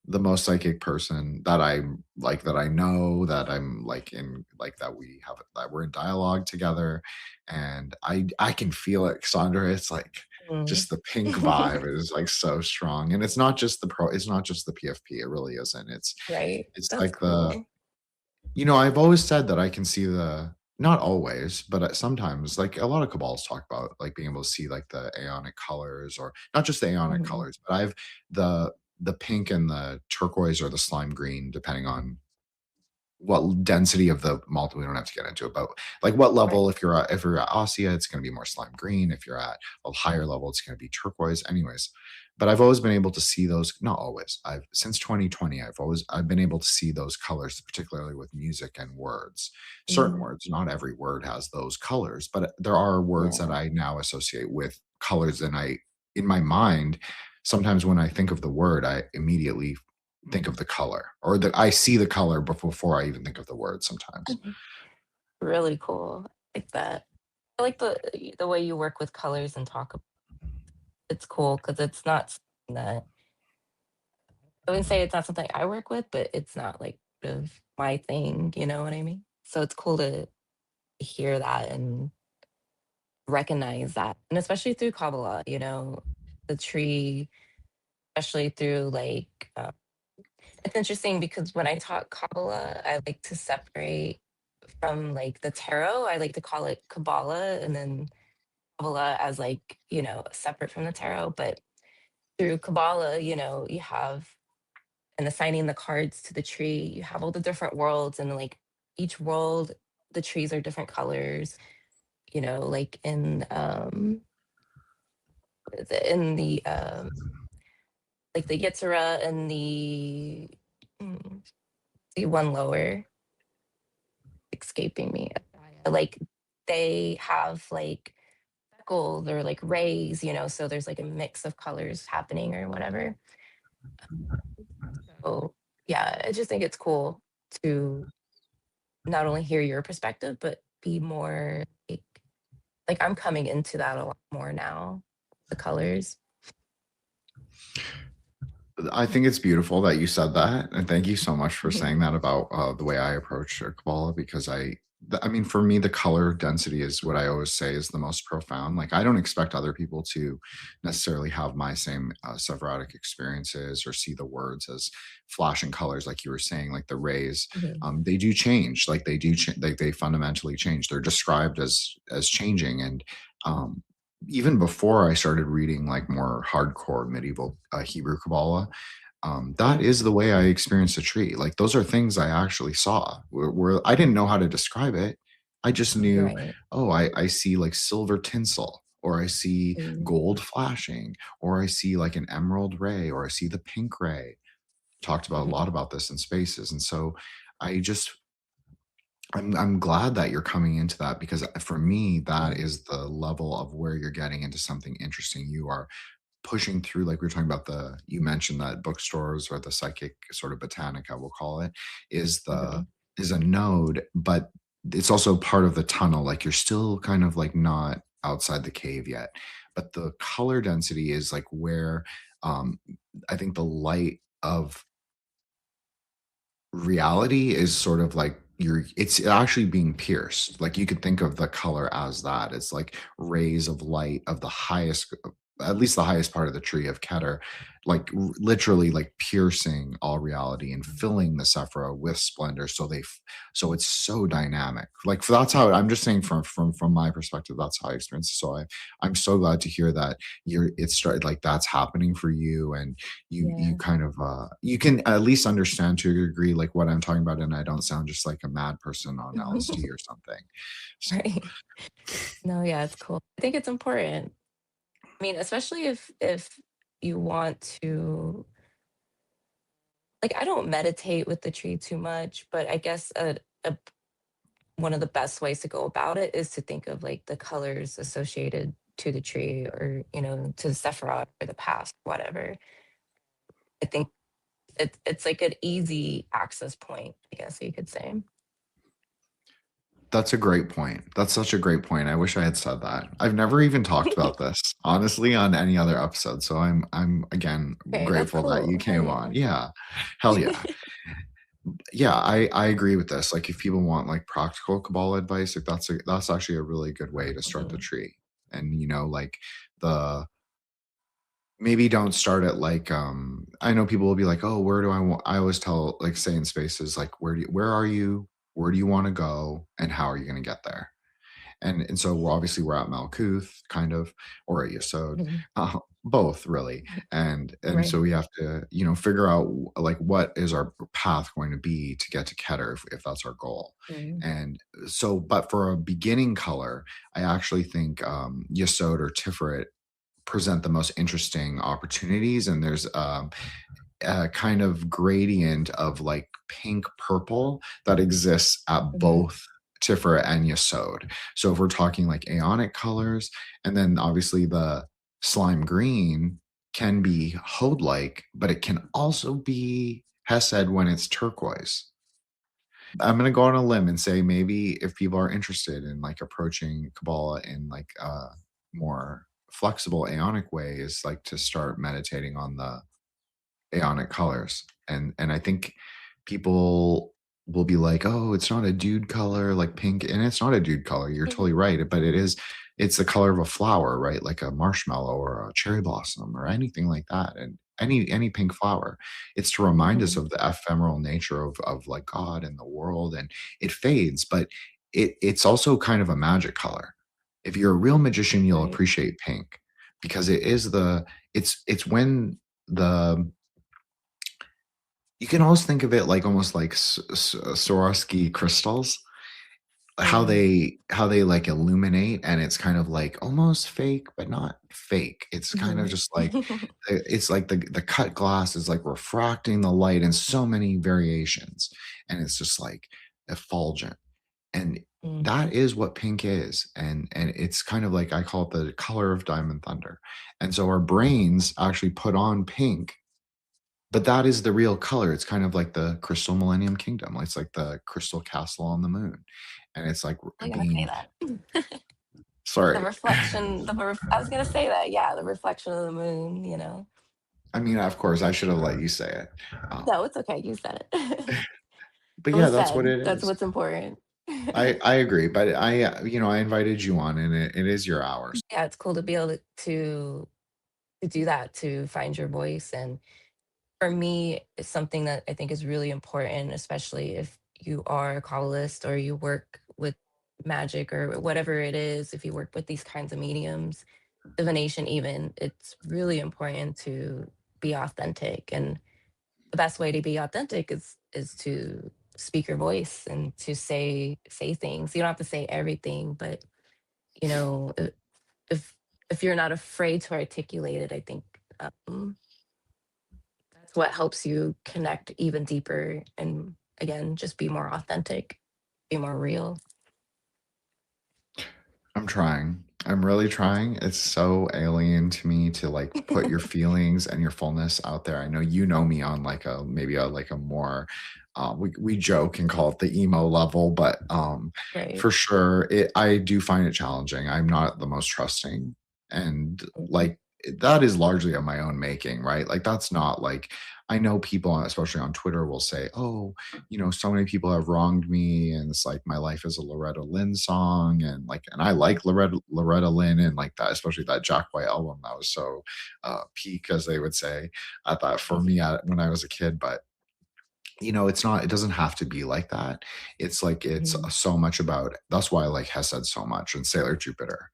the most psychic person that I like, that I know, that I'm like in like that we're in dialogue together, and I can feel it, Cassandra. It's like
Mm.
just the pink vibe is like so strong, and it's not just the PFP. It really isn't. It's
Right.
it's
That's
like the
cool.
I've always said that I can see not always, but sometimes, like a lot of Cabals talk about, like being able to see like the Aeonic colors, or not just the Aeonic
Mhm.
colors, but the pink and the turquoise or the slime green, depending on what density of the multi, we don't have to get into it, but like what
Right.
level, if you're at Ossia, it's going to be more slime green. If you're at a higher level, it's going to be turquoise. Anyways, but I've always been able to see those, not always. I've since 2020, I've been able to see those colors, particularly with music and words. Certain
Mm,
words, not every word has those colors, but there are words that
yeah.
I now associate with colors, and in my mind, sometimes when I think of the word, I immediately think of the color, or that I see the color before I even think of the word sometimes.
Mhm. Really cool. I like that. I like the way you work with colors and talk. It's cool because it's not something that I wouldn't say it's not something I work with, but it's not like of my thing. You know what I mean? So it's cool to hear that and recognize that, and especially through Kabbalah. The tree, especially through like it's interesting because when I talk Kabbalah, I like to separate from like the tarot. I like to call it Kabbalah, and then Kabbalah as like, separate from the tarot. But through Kabbalah, you have and assigning the cards to the tree, you have all the different worlds, and like each world, the trees are different colors, like in the like the Yetzirah and mm, the one lower, escaping me. Like they have like gold or like rays, so there's like a mix of colors happening or whatever. So yeah, I just think it's cool to not only hear your perspective, but be more like I'm coming into that a lot more now, the colors.
I think it's beautiful that you said that, and thank you so much for
Mhm.
saying that about the way I approach Kabbalah, because I mean, for me, the color density is what I always say is the most profound. Like, I don't expect other people to necessarily have my same Sefiratic experiences or see the words as flashing colors, like you were saying, like the rays.
Mhm.
They do change, like like they fundamentally change. They're described as changing, and um, even before I started reading like more hardcore medieval Hebrew Kabbalah, that is the way I experienced a tree. Like those are things I actually saw where I didn't know how to describe it. I just knew,
Right.
oh, I see like silver tinsel, or I see
Mm.
gold flashing, or I see like an emerald ray, or I see the pink ray. Talked about a
Mhm.
lot about this in spaces. And so I just I'm glad that you're coming into that, because for me, that
Yeah.
is the level of where you're getting into something interesting. You are pushing through, like we were talking about, you mentioned that bookstores, or the psychic sort of botanica, we'll call it, is
Mhm.
is a node, but it's also part of the tunnel. Like you're still kind of like not outside the cave yet. But the color density is like where um I think the light of reality is sort of like it's actually being pierced. Like you could think of the color as that. It's like rays of light of the highest, at least the highest part of the tree of Keter, like literally like piercing all reality and filling the Sephira with splendor. So it's so dynamic. Like that's how I'm just saying from my perspective, that's how I experience it. So I'm so glad to hear that it started like that's happening for you, and you
Yeah.
kind of you can at least understand to a degree like what I'm talking about, and I don't sound just like a mad person on LSD or something. So
Right. No, yeah, it's cool. I think it's important. I mean, especially if you want to like I don't meditate with the tree too much, but I guess one of the best ways to go about it is to think of like the colors associated to the tree, or to the Sephiroth or the past, whatever. I think it's like an easy access point, I guess you could say.
that's a great point. That's such a great point. I wish I had said that. I've never even talked about this honestly on any other episode. So I'm again
Okay, that's
grateful that you
cool. Hell
came on.
yeah.
Yeah. Hell yeah. Yeah, I agree with this. Like if people want like practical Kabbalah advice, like that's actually a really good way to start the
Mhm.
tree. And like the maybe don't start at like I know people will be like, oh, where do I want, I always tell, like, say in spaces, like where are you, where do you want to go, and how are you going to get there? And so we're at Malkuth, kind of, or at Yesod.
Mhm.
both really. And so
Right.
we have to, figure out like what is our path going to be to get to Keter if that's our goal.
Mm.
And so, but for a beginning color, I actually think Yesod or Tiferet present the most interesting opportunities. And there's a kind of gradient of like pink purple that exists at
Mhm.
both Tiferet and Yesod. So if we're talking like Aeonic colors, and then obviously the slime green can be Hode like, but it can also be Hesed when it's turquoise. I'm gonna go on a limb and say maybe if people are interested in like approaching Kabbalah in like more flexible Aeonic ways, like to start meditating on the Aeonic colors. And I think people will be like, "Oh, it's not a dude color like pink," and it's not a dude color. You're totally right, but it's the color of a flower, right? Like a marshmallow or a cherry blossom or anything like that. And any pink flower. It's to remind us
Mhm.
of the ephemeral nature of like God and the world, and it fades, but it's also kind of a magic color. If you're a real magician, you'll
Right.
appreciate pink because it's when the you can always think of it like almost like Swarovski crystals,
Mm.
how they like illuminate, and it's kind of like almost fake, but not fake. It's kind of
Mhm.
just like it's like the cut glass is like refracting the light in so many variations, and it's just like effulgent. And
Mm.
that is what pink is. And it's kind of like I call it the color of diamond thunder. And so our brains actually put on pink, but that is the real color. It's kind of like the Crystal Millennium Kingdom. It's like the crystal castle on the moon. And it's like
I was gonna say
being
that. The
sorry.
reflection, I was gonna say that, yeah, the reflection of the moon,
I mean, of course, I should have let you say it.
No, it's okay, you said it.
But
It
yeah,
was
that's what
said.
it
That's
is.
what's important.
I agree, but I invited you on, and it is your hour.
Yeah, it's cool to be able to do that, to find your voice. And for me, it's something that I think is really important, especially if you are a Kabbalist or you work with magic or whatever it is, if you work with these kinds of mediums, divination even, it's really important to be authentic. And the best way to be authentic is to speak your voice and to say things. You don't have to say everything, but you know, i- if if you're not afraid to articulate it, I think that's what helps you connect even deeper and again, just be more authentic, be more real.
I'm trying. I'm really trying. It's so alien to me to like put your feelings and your fullness out there. I know you know me on like a maybe a like a more we joke and call it the emo level, but
Right.
for sure I do find it challenging. I'm not the most trusting, and
Mhm.
like that is largely of my own making, right? Like that's not like I know people, especially on Twitter, will say, "Oh, so many people have wronged me, and it's like my life is a Loretta Lynn song," and like, and I like Loretta Lynn, and like that, especially that Jack White album that was so peak, as they would say, at that for me when I was a kid. But it's not. It doesn't have to be like that. It's like it's
Mhm.
so much about. That's why I like Hesed so much and Sailor Jupiter,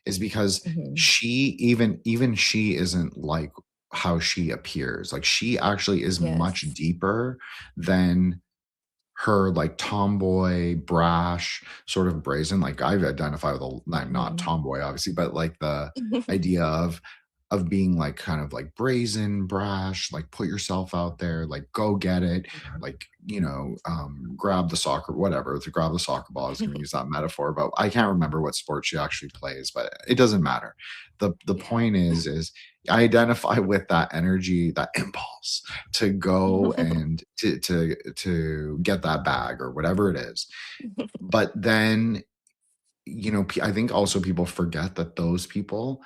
is because
Mhm.
she even she isn't like how she appears. Like she actually is much
Yes.
deeper than her like tomboy, brash, sort of brazen. Like I've identified with I'm not
Mhm.
tomboy, obviously, but like the idea of being like kind of like brazen, brash, like put yourself out there, like go get it, like grab the soccer, whatever. To grab the soccer ball, I was going to use that metaphor, but I can't remember what sport she actually plays, but it doesn't matter. The
Yeah.
point is I identify with that energy, that impulse to go and to get that bag or whatever it is. But then, I think also people forget that those people,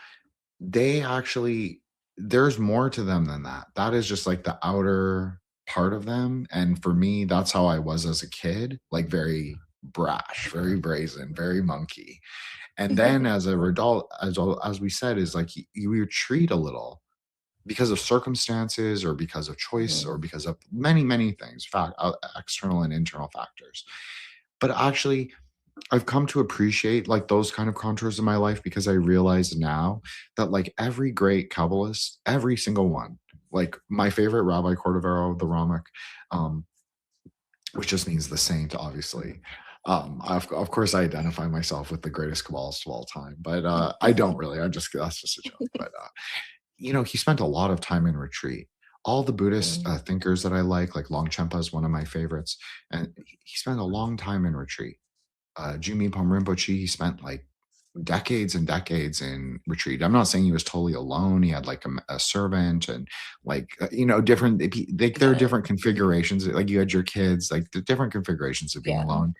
they actually there's more to them than that. That is just like the outer part of them. And for me, that's how I was as a kid, like very brash, very brazen, very monkey. And then as a adult, as we said, is like you retreat a little because of circumstances or because of choice or
Mhm.
because of many, many things, external and internal factors. But actually, I've come to appreciate like those kind of contours in my life because I realize now that like every great Kabbalist, every single one, like my favorite Rabbi Cordovero, the Ramak, um, which just means the saint, obviously. Of course, I identify myself with the greatest Kabbalist of all time, but I don't really. I just that's just a joke. But he spent a lot of time in retreat. All the Buddhist
Mm,
thinkers that I like Longchenpa is one of my favorites, and he spent a long time in retreat. Jumi Pom Rinpoche, he spent like decades and decades in retreat. I'm not saying he was totally alone. He had like a servant and like, different, like there are
yeah,
different configurations. Like you had your kids, like the different configurations of being
yeah,
alone.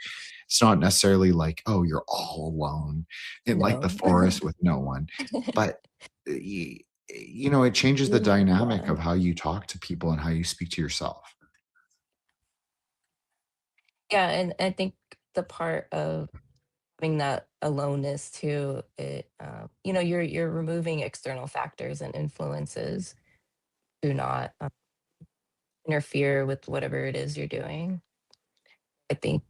It's not necessarily like, oh, you're all alone in like the
no.
forest with no one, but it changes the dynamic
Yeah.
of how you talk to people and how you speak to yourself.
Yeah, and I think the part of having that aloneness too, you're removing external factors and influences do not interfere with whatever it is you're doing. I think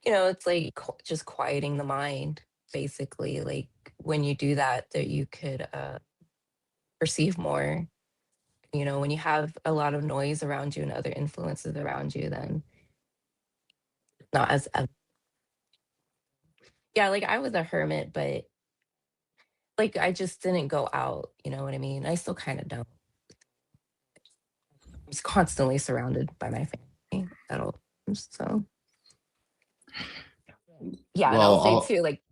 it's like just quieting the mind, basically. Like when you do that, that you could perceive more. When you have a lot of noise around you and other influences around you, then not as yeah. Like I was a hermit, but like I just didn't go out. You know what I mean? I still kind of don't. I was constantly surrounded by my family at all times. So yeah, and I'll
Well,
say too, like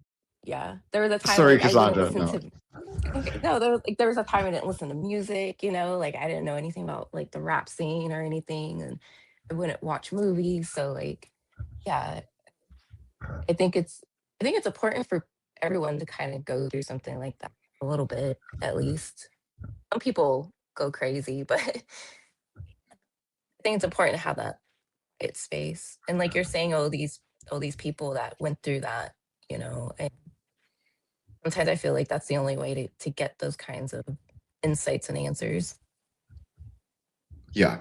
yeah, there was a time
sorry,
like I wouldn't
Cassandra.
listen
No.
to. Okay, no, there was a time I didn't listen to music. Like I didn't know anything about like the rap scene or anything, and I wouldn't watch movies. So like yeah, I think it's I think it's important for everyone to kind of go through something like that a little bit at least. Some people go crazy, but I think it's important to have that quiet space. And like you're saying, all these people that went through that, and sometimes I feel like that's the only way to get those kinds of insights and answers.
Yeah.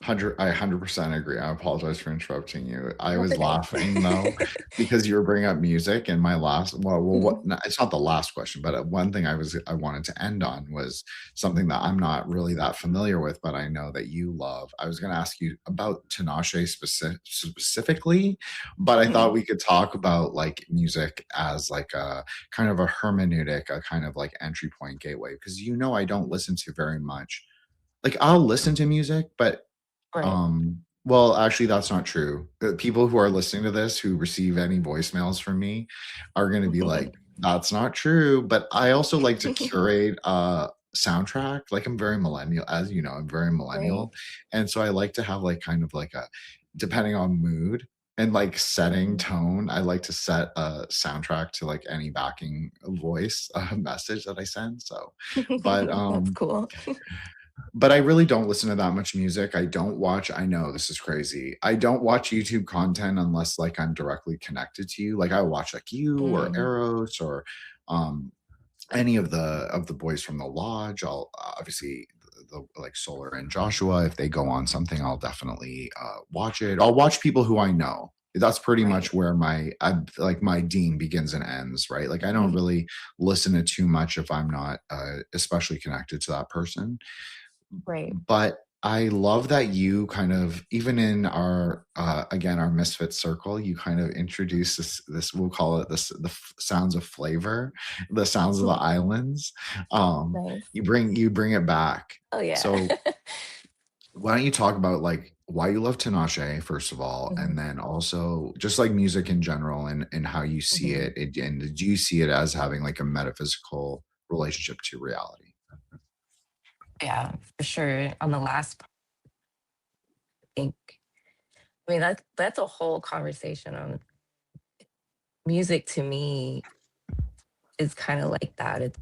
100% agree. I apologize for interrupting you. I
That's
was
okay.
laughing though because you were bringing up music, and my last what?
Mhm.
It's not the last question, but one thing I wanted to end on was something that I'm not really that familiar with, but I know that you love. I was going to ask you about Tinashe specifically, but I thought
Mhm.
we could talk about like music as like a kind of a hermeneutic, a kind of like entry point gateway, because I don't listen to very much. Like I'll listen to music, but
Right.
well, actually, that's not true. The people who are listening to this who receive any voicemails from me are gonna be like, "That's not true." But I also like to curate a soundtrack. Like, I'm very millennial, as you know, I'm very
Right.
millennial, and so I like to have, like, kind of like a depending on mood and, like, setting
Mhm.
tone, I like to set a soundtrack to, like, any backing voice, message that I send, so but,
That's
um
cool.
but I really don't listen to that much music. I know this is crazy. I don't watch YouTube content unless like I'm directly connected to you. Like I watch like you or
Mm,
Eros or um any of the boys from the lodge. I'll obviously like Solar and Joshua. If they go on something, I'll definitely watch it. I'll watch people who I know. That's pretty
right.
much where like my dean begins and ends, right? Like I don't
Mhm.
really listen to too much if I'm not especially connected to that person.
Right.
But I love that you kind of even in our again our misfit circle, you kind of introduce this we'll call it sounds of flavor, the sounds of the islands.
Nice.
You bring it back.
Oh yeah.
So why don't you talk about like why you love Tinashe first of all,
Mhm.
and then also just like music in general and how you see
Mhm.
it, and do you see it as having like a metaphysical relationship to reality?
Yeah, for sure. On the last part, I think I mean that's a whole conversation on music to me is kind of like that.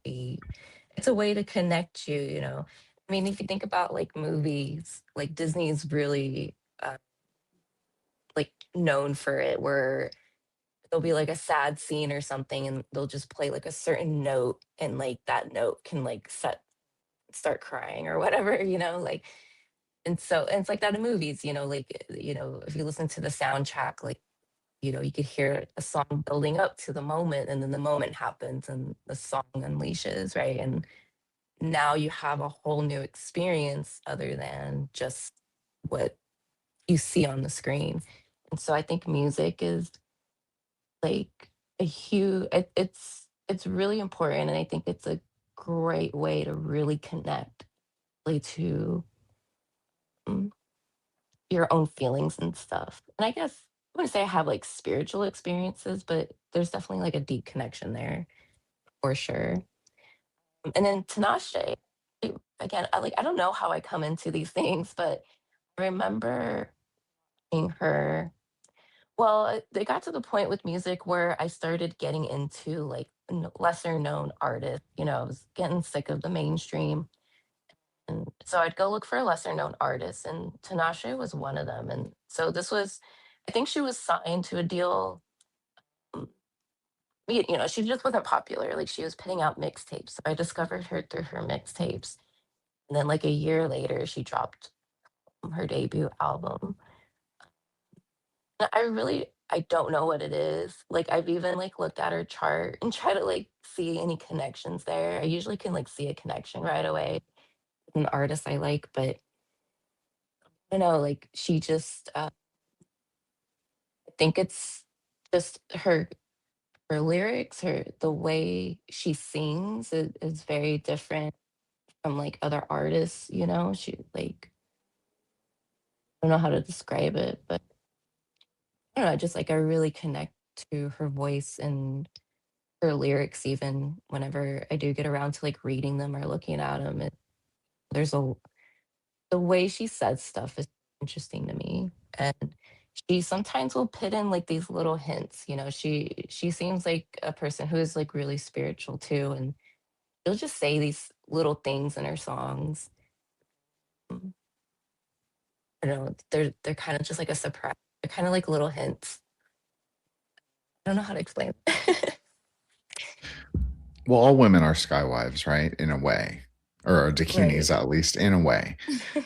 A it's a way to connect you. I mean, if you think about like movies, like Disney's really like known for it where there'll be like a sad scene or something and they'll just play like a certain note and like that note can like start crying or whatever, like and so and it's like that in movies, like if you listen to the soundtrack, like you know, you could hear a song building up to the moment, and then the moment happens and the song unleashes, right? And now you have a whole new experience other than just what you see on the screen. And so I think music is like a huge it's really important, and I think it's a great way to really connect like, to mm, your own feelings and stuff. And I guess I wouldn't say I have like spiritual experiences, but there's definitely like a deep connection there for sure. And then Tinashe, again, I don't know how I come into these things, but I remember seeing her. Well, it got to the point with music where I started getting into like lesser known artists. You know, I was getting sick of the mainstream. And so I'd go look for lesser known artists, and Tinashe was one of them. And so this was, I think she was signed to a deal. um, You know, she just wasn't popular. Like she was putting out mixtapes. So I discovered her through her mixtapes. And then like a year later, she dropped her debut album. I don't know what it is. Like I've even like looked at her chart and try to like see any connections there. I usually can like see a connection right away with an artist I like, but I don't know, like she just I think it's just her lyrics, her the way she sings is very different from like other artists, you know? She like I don't know how to describe it, but I don't know, just like I really connect to her voice and her lyrics even whenever I do get around to like reading them or looking at them. There's a the way she says stuff is interesting to me, and she sometimes will put in like these little hints. You know, she seems like a person who is like really spiritual too, and she'll just say these little things in her songs. Mm, I don't know, they're kind of just like a surprise. They're kind of like little hints. I don't know how to explain.
Well, all women are skywives, right? In a way, or Dakinis
Right.
at least, in a way.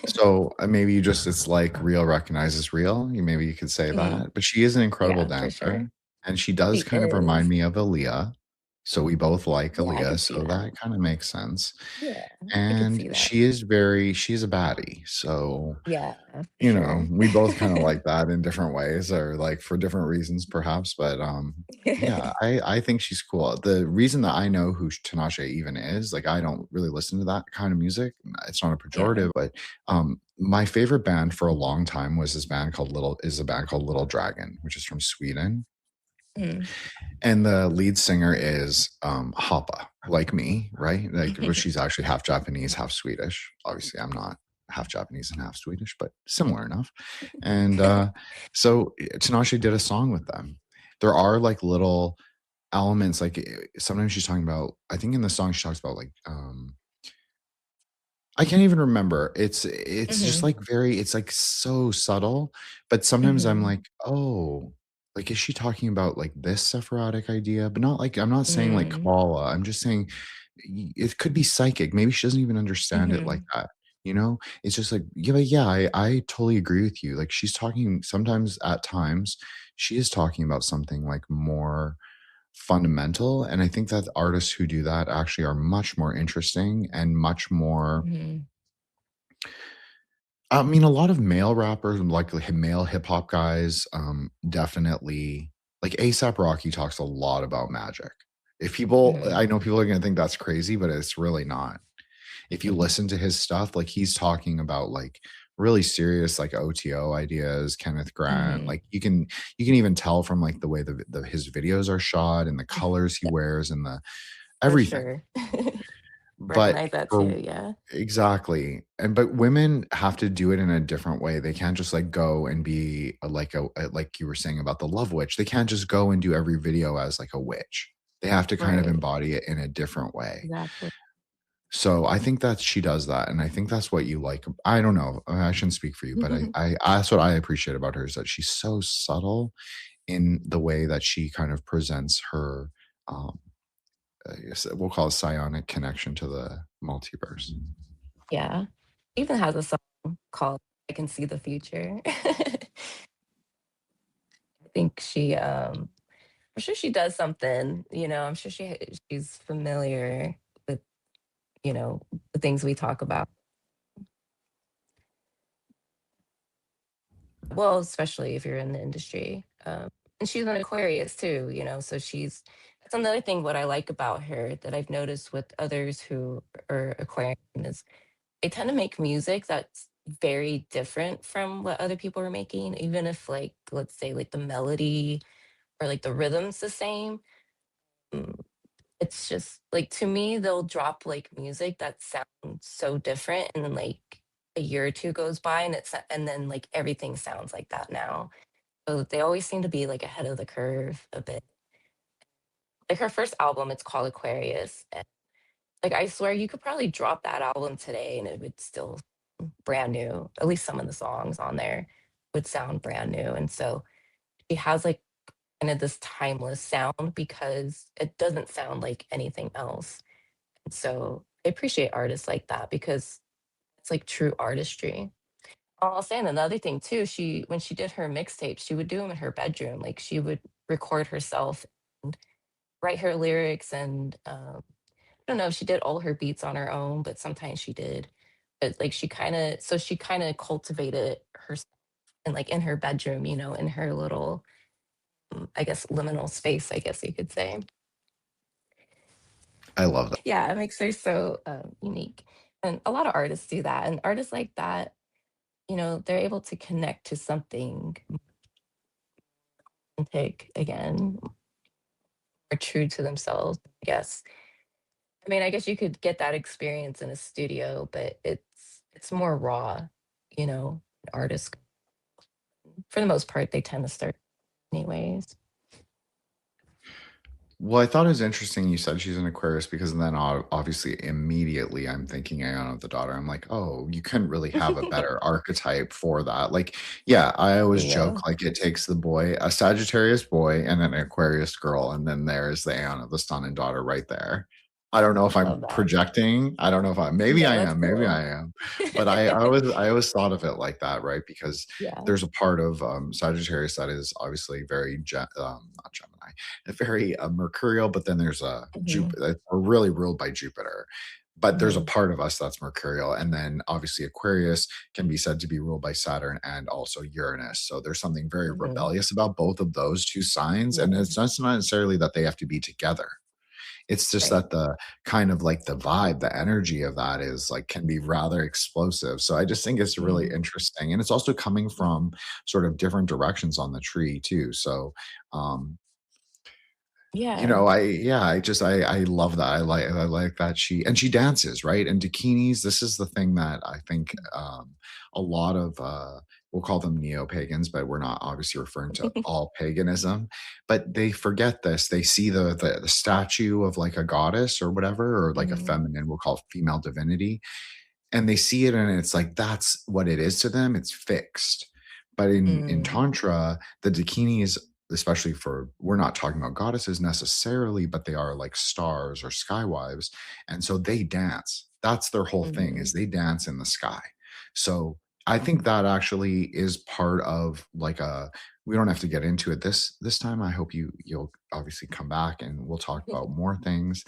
So maybe you just it's like real recognizes real. Maybe you could say
Mhm.
that. But she is an incredible
Yeah, for sure.
dancer, and she does
She
kind of remind
is.
me of Aaliyah. So we both like
Yeah, I
Aaliyah,
could see
so
that.
that kind of makes sense.
Yeah, I could
And
see that.
she's a baddie. So
Yeah, for sure.
we both kind of like that in different ways or like for different reasons perhaps, but yeah, I think she's cool. The reason that I know who Tinashe even is, like I don't really listen to that kind of music. It's not a
Yeah.
pejorative, but my favorite band for a long time was a band called Little Dragon, which is from Sweden.
Mm.
And the lead singer is Hoppa, like me, right? Like, but she's actually half Japanese, half Swedish. Obviously, I'm not half Japanese and half Swedish, but similar enough. And so Tinashe did a song with them. There are like little elements, like sometimes she's talking about. I think in the song she talks about like I can't even remember. It's just
Mhm,
like very it's like so subtle, but sometimes I'm
mhm,
like, "Oh, like is she talking about like this Sefiratic idea?" But not like I'm not saying like
mm,
Kabbalah. I'm just saying it could be psychic. Maybe she doesn't even understand it like
mhm,
that. It's just like, yeah, yeah, I totally agree with you. Like she's talking sometimes at times she is talking about something like more fundamental. And I think that artists who do that actually are much more interesting and much more
mhm,
I mean, a lot of male rappers, like male hip hop guys, definitely like ASAP Rocky talks a lot about magic. If people,
mhm,
I know people are going to think that's crazy, but it's really not. If you
mhm,
listen to his stuff, like he's talking about like really serious like OTO ideas, Kenneth Grant.
mhm,
Like you can even tell from like the way his videos are shot and the colors he wears and the
for
everything.
sure.
But
Recognize that
for
too, yeah.
exactly, but women have to do it in a different way. They can't just, like, go and be like you were saying about the love witch. They can't just go and do every video as, like, a witch. They have to kind of
Right,
embody it in a different way.
exactly.
So, I think that she does that, and I think that's what you like I don't know, I shouldn't speak for you, but that's what I appreciate about her is that she's so subtle in the way that she kind of presents her, um, I guess we'll call it psionic connection to the multiverse.
Yeah. Even has a song called "I Can See the Future." think I'm sure she does something, I'm sure she's familiar with, the things we talk about. Well, especially if you're in the industry. And she's an Aquarius too, so that's another thing what I like about her that I've noticed with others who are Aquarian is they tend to make music that's very different from what other people are making, even if like, let's say like the melody or like the rhythm's the same. Mm, It's just like to me, they'll drop like music that sounds so different, and then like a year or two goes by, and then like everything sounds like that now. So they always seem to be like ahead of the curve a bit. Like her first album, it's called Aquarius. And, like I swear, you could probably drop that album today, and it would still brand new. At least some of the songs on there would sound brand new. And so she has like kind of this timeless sound because it doesn't sound like anything else. And so I appreciate artists like that because it's like true artistry. I'll say another thing too. When she did her mixtape, she would do them in her bedroom. Like she would record herself and write her lyrics. And I don't know if she did all her beats on her own, but sometimes she did. But like she kind of cultivated herself and like in her bedroom, in her little, I guess, liminal space, I guess you could say.
I love that.
Yeah, it makes her so unique. And a lot of artists do that. And artists like that, they're able to connect to something authentic again, or true to themselves, I guess. I mean, I guess you could get that experience in a studio, but it's more raw, artists for the most part they tend to start anyways.
Well, I thought it was interesting you said she's an Aquarius because then obviously immediately I'm thinking Aeon of the Daughter. I'm like, oh, you couldn't really have a better archetype for that. Like, yeah, I always
Leo.
joke like it takes the boy, a Sagittarius boy, and an Aquarius girl, and then there's the Aeon of the Sun and Daughter right there. I don't know if I'm
Love that.
projecting. I don't know if maybe
No,
I
that's
am, maybe
cool.
I am. But I always thought of it like that, right? Because
Yeah.
there's a part of Sagittarius that is obviously very not Gemini, very mercurial, but then there's a
Hmm.
Jupiter. Are really ruled by Jupiter, but there's a
Hmm.
part of us that's mercurial, and then obviously Aquarius can be said to be ruled by Saturn and also Uranus. So there's something very
Hmm.
rebellious about both of those two signs, and
Yeah.
it's not necessarily that they have to be together. It's just
Right.
that the kind of like the vibe, the energy of that is like can be rather explosive. So I just think it's really
Hmm.
interesting. And it's also coming from sort of different directions on the tree too. So um
Yeah.
I love that. I like that she dances, right? And Dakinis, this is the thing that I think a lot of we'll call them neo-pagans, but we're not obviously referring to all paganism. But they forget this. They see the statue of like a goddess or whatever, or like a
Hmm.
feminine, we'll call it female divinity, and they see it and it's like that's what it is to them. It's fixed. But in
Hmm.
tantra, the dakinis, especially for, we're not talking about goddesses necessarily, but they are like stars or sky wives, and so they dance. That's their whole thing,
Hmm.
is they dance in the sky. So I think that actually is part of like a, we don't have to get into it this time. I hope you'll obviously come back and we'll talk about more things.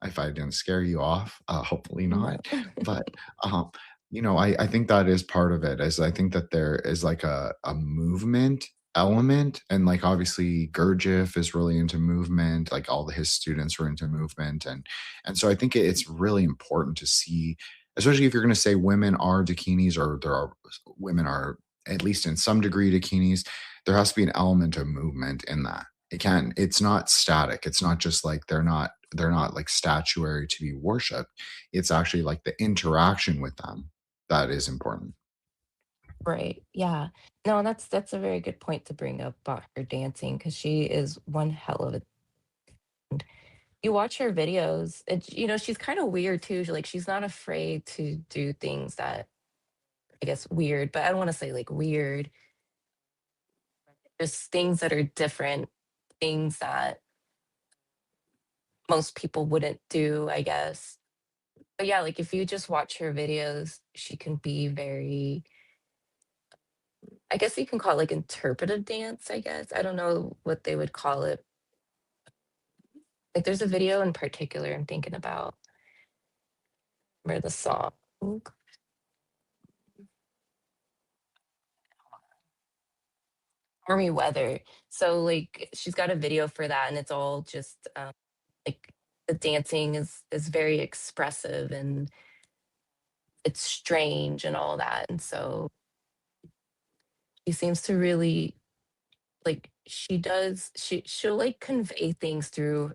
If I didn't scare you off, hopefully
No.
not. But um, I think that is part of it. Is I think that there is like a movement element, and like obviously Gurdjieff is really into movement. Like all his students are into movement, and so I think it's really important to see, especially if you're going to say women are dakinis, or there are women are at least in some degree dakinis. There has to be an element of movement in that. It's not static. It's not just like they're not like statuary to be worshipped. It's actually like the interaction with them that is important.
Right. Yeah. No, that's a very good point to bring up about her dancing because she is one hell of a. You watch her videos, she's kind of weird too. Like she's not afraid to do things that I guess weird, but I don't want to say like weird. Just things that are different, things that most people wouldn't do, I guess. But yeah, like if you just watch her videos, she can be very I guess you can call it like interpretive dance, I guess. I don't know what they would call it. Like there's a video in particular I'm thinking about where the song Stormy Weather. So like she's got a video for that and it's all just like the dancing is very expressive and it's strange and all that. And so she seems to really like she'll like convey things through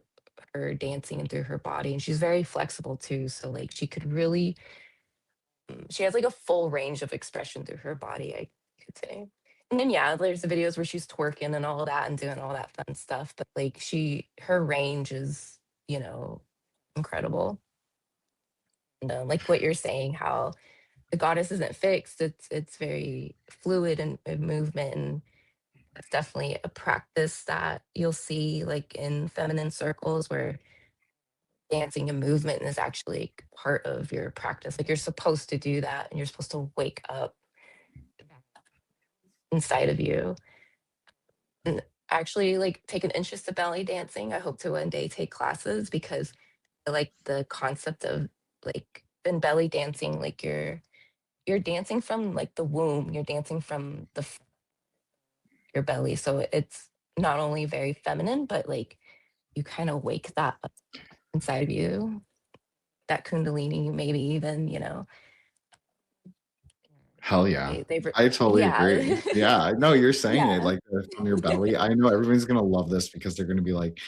her dancing and through her body and she's very flexible too, so like she could really she has like a full range of expression through her body, I could say. And then yeah, there's the videos where she's twerking and all that and doing all that fun stuff, but like her range is, you know, incredible. And like what you're saying, how the goddess isn't fixed, it's very fluid and movement, and that's definitely a practice that you'll see like in feminine circles where dancing and movement is actually part of your practice. Like you're supposed to do that and you're supposed to wake up inside of you. And actually like take an interest in belly dancing. I hope to one day take classes because I like the concept of like in belly dancing, like you're dancing from like the womb, you're dancing from your belly. So it's not only very feminine, but like you kind of wake that up inside of you, that kundalini, maybe even, you know.
Hell yeah.
They
I totally agree.
yeah.
Yeah, I know you're saying it
Yeah.
like from your belly. I know everyone's gonna love this because they're gonna be like,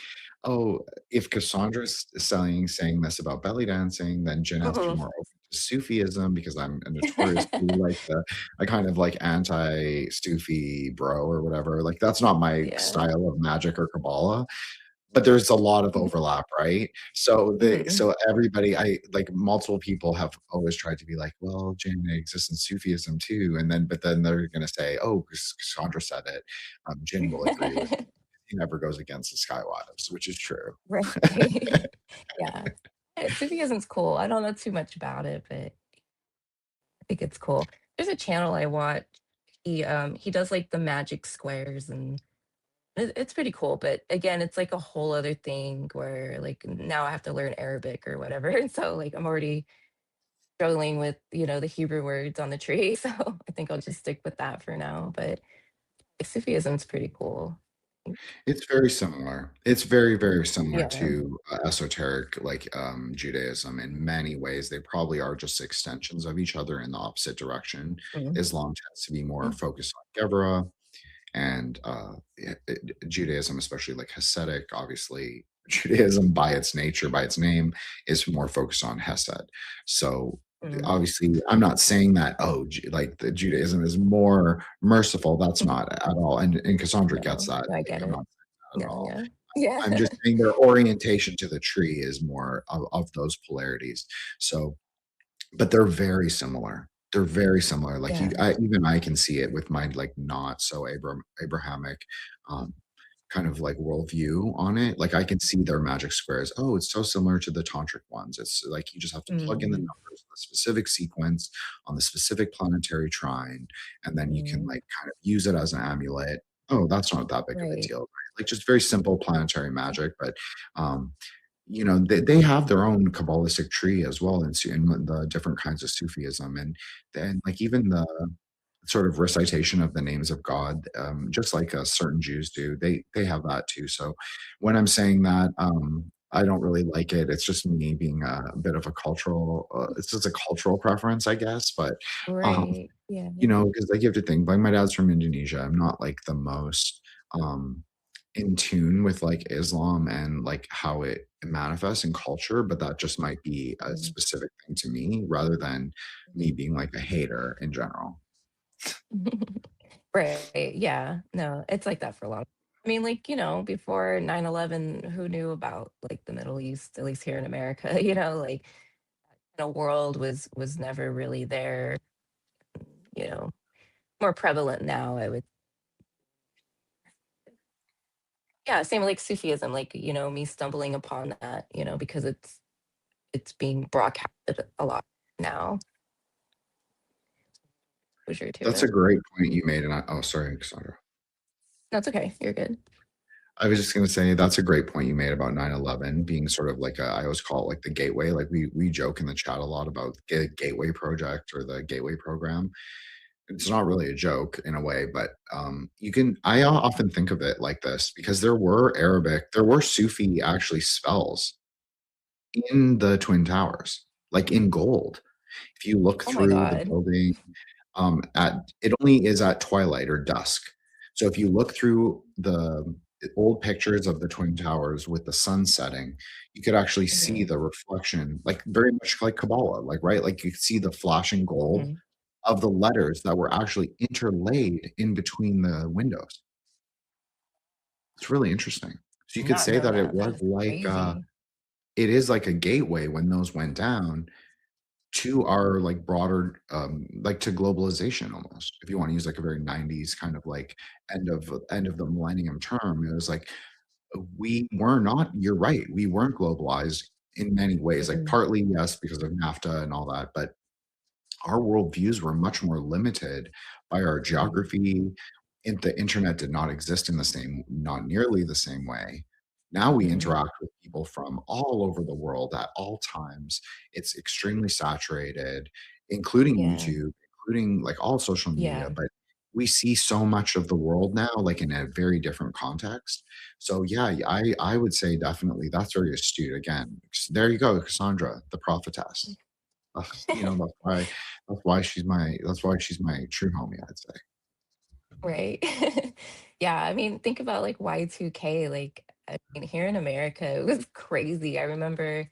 "Oh, if Cassandra's saying this about belly dancing, then Jin has to be
Mhm.
more open to Sufism because I'm a notoriously like a kind of like anti-Sufi bro or whatever. Like that's not my
Yeah.
style of magic or Kabbalah. But there's a lot of overlap, right?
Mhm.
So everybody I like multiple people have always tried to be like, "Well, Jin exists in Sufism too," and then but then they're gonna say, "Oh, Cassandra said it." Jin will agree with he never goes against the Skywives, which is true.
Right. Yeah. Sufism's cool. I don't know too much about it, but I think it's cool. There's a channel I watch. He does like the magic squares and it's pretty cool, but again, it's like a whole other thing where like now I have to learn Arabic or whatever. And so like I'm already struggling with, you know, the Hebrew words on the tree. So I think I'll just stick with that for now. But like, Sufism's pretty cool.
It's very similar. It's very, very similar
Yeah.
to esoteric like Judaism in many ways. They probably are just extensions of each other in the opposite direction.
Mm.
Islam tends to be more focused on Gevra, and Judaism, especially like Hasidic, obviously Judaism by its nature, by its name, is more focused on Hesed. So
Mm.
obviously, I'm not saying that like the Judaism is more merciful. That's not at all, and Cassandra gets
No,
that.
I
Like,
get
I'm
it.
not saying that at
Yeah,
all.
yeah. Yeah.
I'm just saying their orientation to the tree is more of those polarities. So but they're very similar. They're very similar. Like
Yeah.
even I can see it with my like not so Abrahamic um, kind of like worldview on it. Like I can see their magic squares. Oh, it's so similar to the tantric ones. It's like you just have to plug in the
Mhm.
numbers, the specific sequence on the specific planetary trine, and then you can
Mhm.
like kind of use it as an amulet. Oh, that's not that big of a
Right.
deal, right? Like just very simple planetary magic, but um, you know, they have their own Kabbalistic tree as well in the different kinds of Sufism and like even the sort of recitation of the names of God, just like certain Jews do, they have that too. So when I'm saying that, I don't really like it. It's just me being a bit of a cultural. It's just a cultural preference, I guess. But um,
Right. Yeah.
you know, because like you have to think, like my dad's from Indonesia. I'm not like the most um in tune with like Islam and like how it manifests in culture, but that just might be a
Mhm.
specific thing to me rather than me being like a hater in general.
Right. Yeah. No, it's like that for a long. I mean, like, you know, before 9/11, who knew about like the Middle East, at least here in America, you know, like the world was never really there, you know, more prevalent now, I would. Yeah, same like Sufism, like, you know, me stumbling upon that, you know, because it's being broadcasted a lot now. exposure to
That's a
it.
great point you made, and oh, sorry, Cassandra.
That's okay. You're good.
I was just going to say that's a great point you made about 9/11 being sort of like I always call it like the gateway. Like we joke in the chat a lot about the gateway project or the gateway program. It's not really a joke in a way, but I often think of it like this because there were Sufi actually spells in the Twin Towers, like in gold. If you look
Oh my
through the
God.
building, at it only is at twilight or dusk. So if you look through the old pictures of the Twin Towers with the sun setting, you could actually see
Mhm,
the reflection, like very much like Kabbalah, like right, like you could see the flashing gold
mhm.
of the letters that were actually interlaid in between the windows. It's really interesting. So you
Did
could
not
say
know
that it
that. That
was
is
like
crazy.
it is like a gateway when those went down to our like broader like to globalization almost. If you want to use like a very 90s kind of like end of the millennium term, it was like we were not, you're right, we weren't globalized in many ways. Like
Mm-mm,
partly yes because of NAFTA and all that, but our worldviews were much more limited by our
mm,
geography. The internet did not exist in the same, not nearly the same way. Now we
mm.
interact with people from all over the world at all times. It's extremely saturated, including
Yeah.
YouTube, including like all social media.
Yeah.
But we see so much of the world now, like in a very different context. So yeah, I would say definitely that's very astute. Again, there you go, Cassandra, the prophetess. You know, that's why she's my true homie, I'd say.
Right. Yeah, I mean, think about like Y2K. Like, I mean, here in America, it was crazy. I remember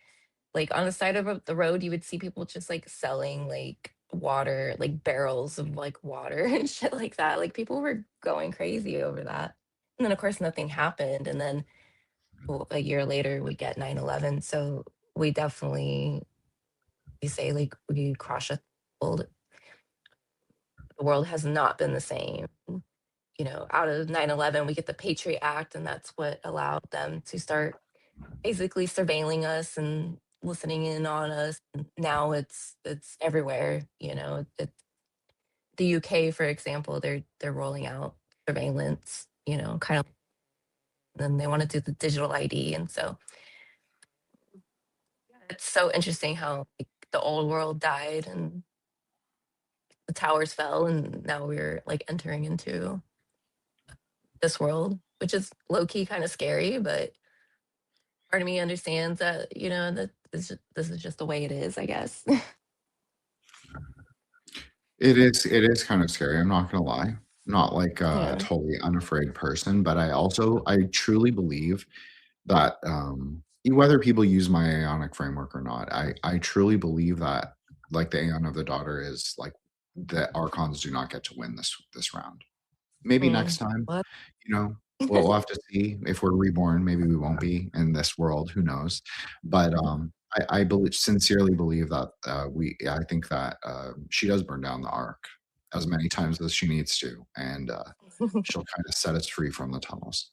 like on the side of the road, you would see people just like selling like water, like barrels of like water and shit like that. Like people were going crazy over that. And then of course nothing happened. And then a year later we get 9/11. So we definitely we say like we crush a world. The world has not been the same. You know, out of 9/11, we get the Patriot Act, and that's what allowed them to start basically surveilling us and listening in on us. And now it's everywhere. You know, the UK, for example, they're rolling out surveillance. You know, kind of. Then they want to do the digital ID, and so it's so interesting how like, the old world died and the towers fell, and now we're like entering into this world, which is low key kind of scary, but part of me understands that you know that this is just the way it is, I guess.
It is kind of scary, I'm not gonna lie. Not like a
Yeah.
totally unafraid person, but I truly believe that, whether people use my Aeonic framework or not, I truly believe that, like, the Aeon of the Daughter is, like, the Archons do not get to win this round. Maybe next time,
What?
you know, we'll have to see if we're reborn. Maybe we won't be in this world. Who knows? But I believe, sincerely believe that I think that she does burn down the ark as many times as she needs to, and she'll kind of set us free from the tunnels.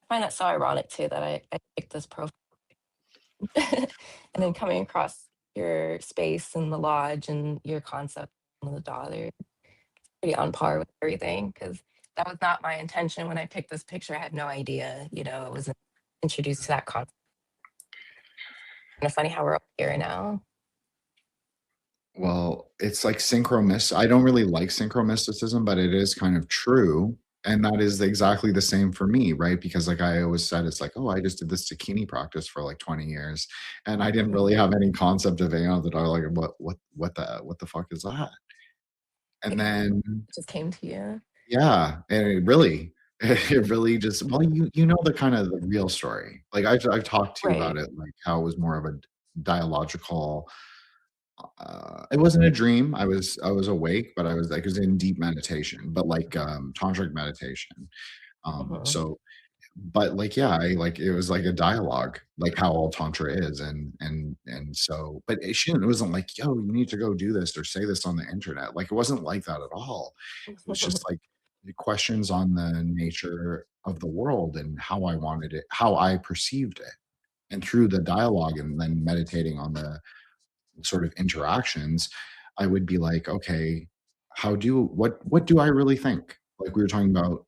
I find that so ironic too that I picked this profile and then coming across your space and the lodge and your concept of the daughter pretty on par with everything because that was not my intention when I picked this picture. I had no idea, you know, I wasn't introduced to that concept. Kind of funny how we're all here now.
Well, it's like I don't really like synchromysticism, but it is kind of true. And that is exactly the same for me, right? Because like I always said, it's like, oh, I just did this Dakini practice for like 20 years. And I didn't really
Mhm.
have any concept of Aeon that are like, what the fuck is that? And
Yeah,
then
it just came to you.
yeah, and it really it really just, well, you know the kind of the real story. Like I've talked to you about
Right.
it, like how it was more of a dialogical. It wasn't a dream. I was awake, but I was like, it was in deep meditation, but like tantric meditation.
Mhm.
So, but like, yeah, I like it was like a dialogue, like how all tantra is, and so, but it wasn't like, yo, you need to go do this or say this on the internet. Like it wasn't like that at all. It was just like the questions on the nature of the world and how I wanted it, how I perceived it, and through the dialogue and then meditating on the sort of interactions, I would be like, okay, what do I really think? Like we were talking about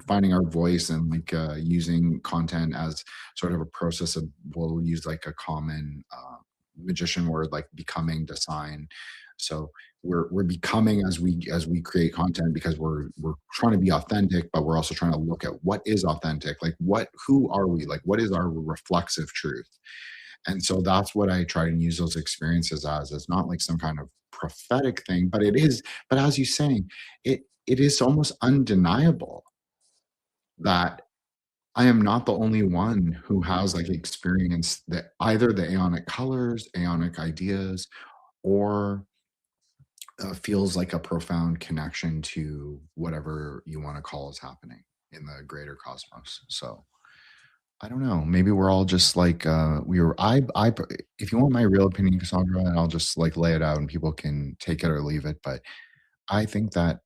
finding our voice and like using content as sort of a process of, we'll use like a common magician word like becoming design. So we're becoming as we create content, because we're trying to be authentic, but we're also trying to look at what is authentic, like who are we, like what is our reflexive truth. And so that's what I try and use those experiences as. It's not like some kind of prophetic thing, but it is, but as you're saying, it is almost undeniable that I am not the only one who has like experienced that, either the Aeonic colors, Aeonic ideas, or feels like a profound connection to whatever you want to call is happening in the greater cosmos. So I don't know. Maybe we're all just like we were. If you want my real opinion, Cassandra, and I'll just like lay it out, and people can take it or leave it. But I think that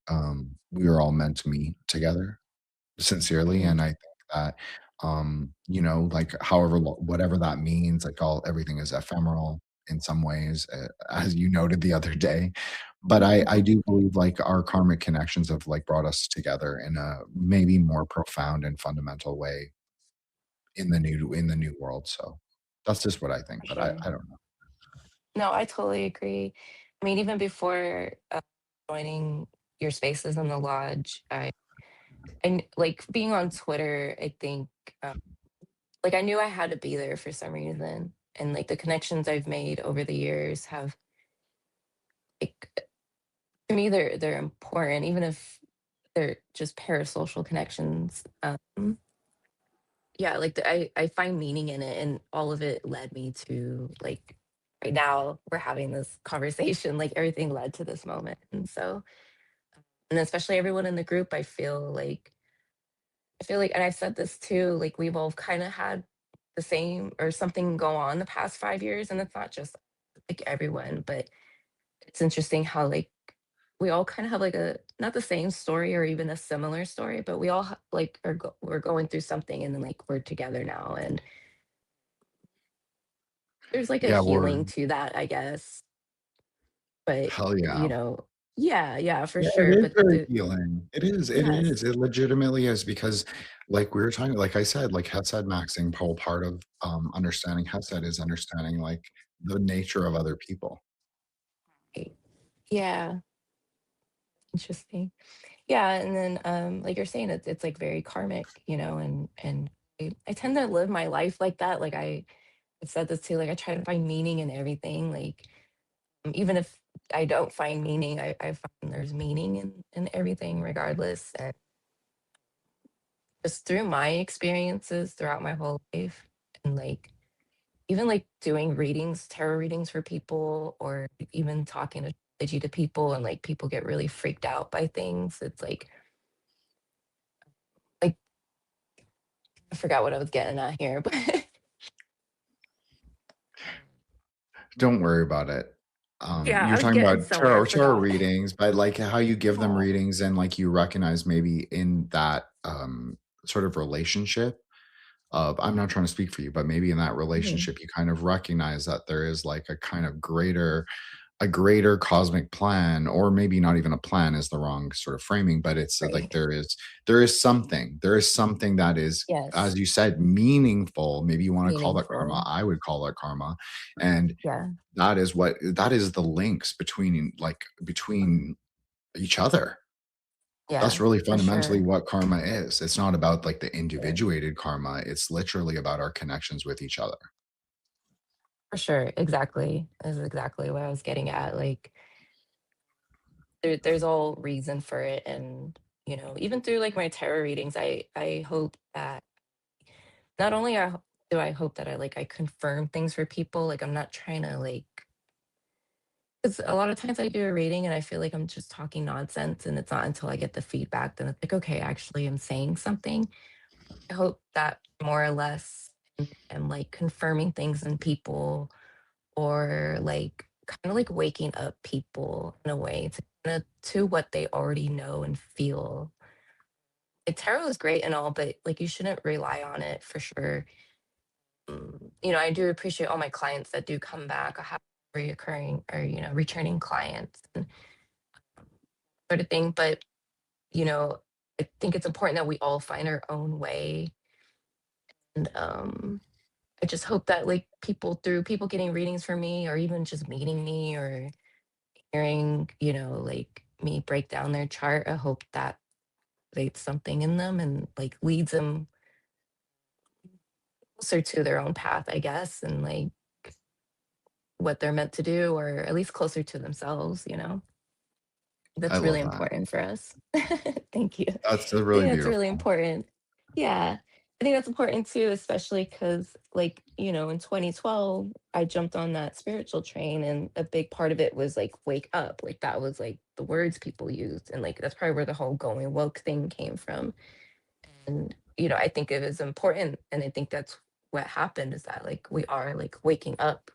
we were all meant to meet together, sincerely,
Mhm.
and I think that like however whatever that means, like all everything is ephemeral in some ways, as you noted the other day. But I do believe like our karmic connections have like brought us together in a maybe more profound and fundamental way in the new world. So that's just what I think,
For
but
sure.
I don't know.
No, I totally agree. I mean, even before joining your spaces in the lodge, and like being on Twitter, I think um, like I knew I had to be there for some reason, and like the connections I've made over the years have like to me they're important, even if they're just parasocial connections. Yeah, like I find meaning in it, and all of it led me to like right now we're having this conversation. Like everything led to this moment, and so and especially everyone in the group, I feel like, and I've said this too, like we've all kind of had the same or something go on the past 5 years, and it's not just like everyone, but it's interesting how like we all kind of have like a not the same story or even a similar story, but we all like we're going through something, and then like we're together now, and there's like a
Yeah, we're
healing to that, I guess. But
hell yeah.
yeah, yeah, for
Yeah, it
sure.
is
But
very
the
healing. It is, it
yes,
is. It legitimately is, because like we were talking, like I said, like Hesed maxing, whole part of understanding Hesed is understanding like the nature of other people.
right. Yeah, interesting. Yeah, and then like you're saying, it's like very karmic, and I tend to live my life like that. Like I've said this too, like I try to find meaning in everything. Like even if I don't find meaning, I find there's meaning in everything regardless. And just through my experiences throughout my whole life, and like even like doing readings, tarot readings for people, or even talking astrology to people, and like people get really freaked out by things. It's like I forgot what I was getting at here, but
Don't worry about it.
yeah, I
You're
was
talking
getting
about
somewhere. I
tarot
forgot.
readings, but like how you give them
Oh,
readings, and like you recognize maybe in that sort of relationship of, I'm not trying to speak for you, but maybe in that
mhm,
relationship you kind of recognize that there is like a greater cosmic plan, or maybe not even a plan is the wrong sort of framing, but it's like
right.
there is something that is,
Yes,
as you said, meaningful. Maybe you want to call that karma.
meaningful.
I would call it karma. And
Yeah,
that is the links between each other. That's
yeah,
really
for
fundamentally
sure.
what karma is. It's not about like the
Sure.
individuated karma. It's literally about our connections with each other.
For sure. Exactly. Is exactly what I was getting at. Like there's all reason for it. And, even through like my tarot readings, I hope that not only do I hope that I confirm things for people, like I'm not trying to like because a lot of times I do a reading and I feel like I'm just talking nonsense, and it's not until I get the feedback then it's like, okay, actually I'm saying something. I hope that more or less am like confirming things in people, or like kind of like waking up people in a way to what they already know and feel. Like tarot is great and all, but like you shouldn't rely on it for sure. I do appreciate all my clients that do come back. reoccurring or, returning clients and sort of thing. But, I think it's important that we all find our own way. And I just hope that like through people getting readings from me or even just meeting me or hearing, like me break down their chart, I hope that creates something in them and like leads them closer to their own path, I guess, and like what they're meant to do, or at least closer to themselves.
I
That's really
love that.
important for us. Thank you.
That's
I
really
think that's really
beautiful.
important. Yeah. I think that's important too, especially because, like, in 2012, I jumped on that spiritual train, and a big part of it was like, wake up. Like, that was like the words people used. And like, that's probably where the whole going woke thing came from. And, I think it is important. And I think that's what happened is that, like, we are like waking up.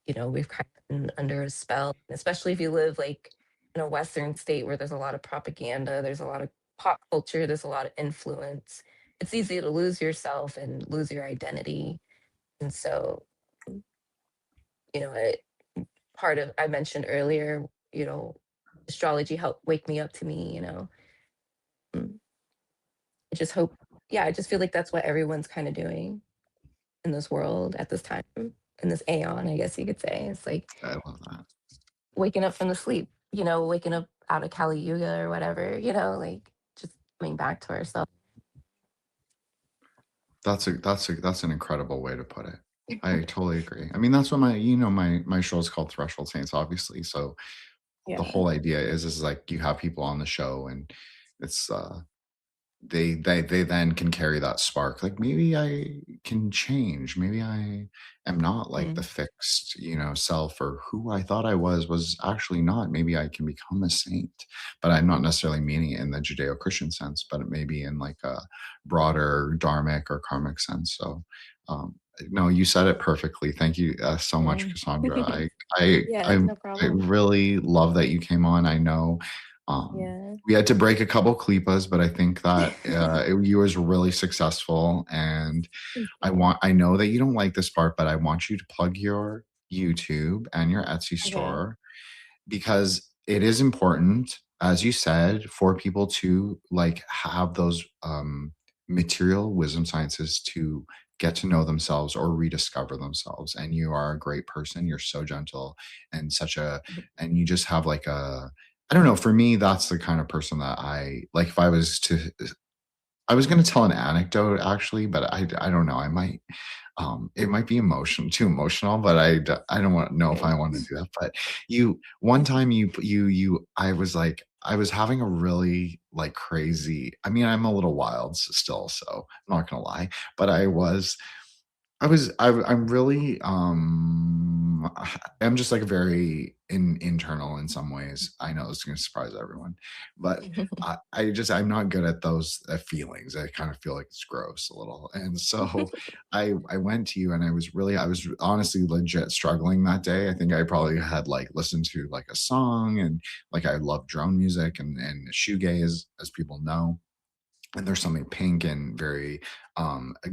We've kind of been under a spell, especially if you live like in a Western state where there's a lot of propaganda, there's a lot of pop culture, there's a lot of influence. It's easy to lose yourself and lose your identity. And so, it, part of, I mentioned earlier, astrology helped wake me up to me. Mm, I just hope, yeah, I just feel like that's what everyone's kind of doing in this world at this time, in this Aeon, I guess you could say. It's like,
I love that.
waking up from the sleep, waking up out of Kali Yuga or whatever, like just coming back to ourselves.
That's an incredible way to put it. I totally agree. I mean, that's what my show is called Threshold Saints, obviously. So the
Yeah.
whole idea is like you have people on the show, and it's they then can carry that spark. Like, maybe I can change. Maybe I am not like the
Mhm.
fixed, self, or who I thought I was actually not. Maybe I can become a saint, but I'm not necessarily meaning it in the Judeo-Christian sense, but it may be in like a broader dharmic or karmic sense. So, no, you said it perfectly. Thank you so much,
Yeah.
Cassandra. I
Yeah,
I
no
I
problem.
really love that you came on. I know. Um,
Yeah.
we had to break a couple klipas, but I think that you was really successful. And
Thank you.
I know that you don't like this part, but I want you to plug your YouTube and your Etsy
Okay.
store, because it is important, as you said, for people to like have those material wisdom sciences to get to know themselves or rediscover themselves. And you are a great person. You're so gentle and and you just have like I don't know, for me, that's the kind of person that I like. If I was going to tell an anecdote actually, but I don't know. I might, it might be too emotional, but I don't know if I
Okay.
want to do that. But one time I was like, I was having a really like crazy, I mean, I'm a little wild still, so I'm not going to lie, but I'm really I'm just like very internal in some ways. I know it's going to surprise everyone, but I'm not good at those feelings. I kind of feel like it's gross a little. And so I went to you, and I was honestly legit struggling that day. I think I probably had like listened to like a song, and like I love drone music and shoegaze, as people know, and there's something pink and very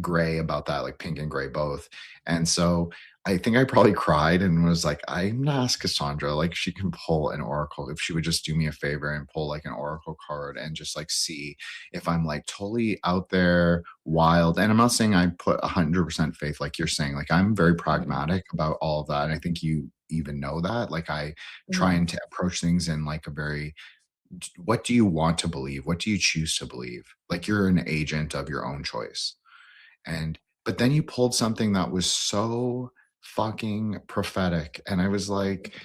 gray about that, like pink and gray both. And so I think I probably cried and was like, I'm gonna ask Cassandra, like, she can pull an oracle, if she would just do me a favor and pull like an oracle card and just like see if I'm like totally out there wild. And I'm not saying I put 100% faith like you're saying. Like, I'm very
Mhm.
pragmatic about all of that, and I think you even know that. Like, I try
Mhm.
and to approach things in like a very, what do you want to believe? What do you choose to believe? Like, you're an agent of your own choice. And but then you pulled something that was so fucking prophetic. And I was like,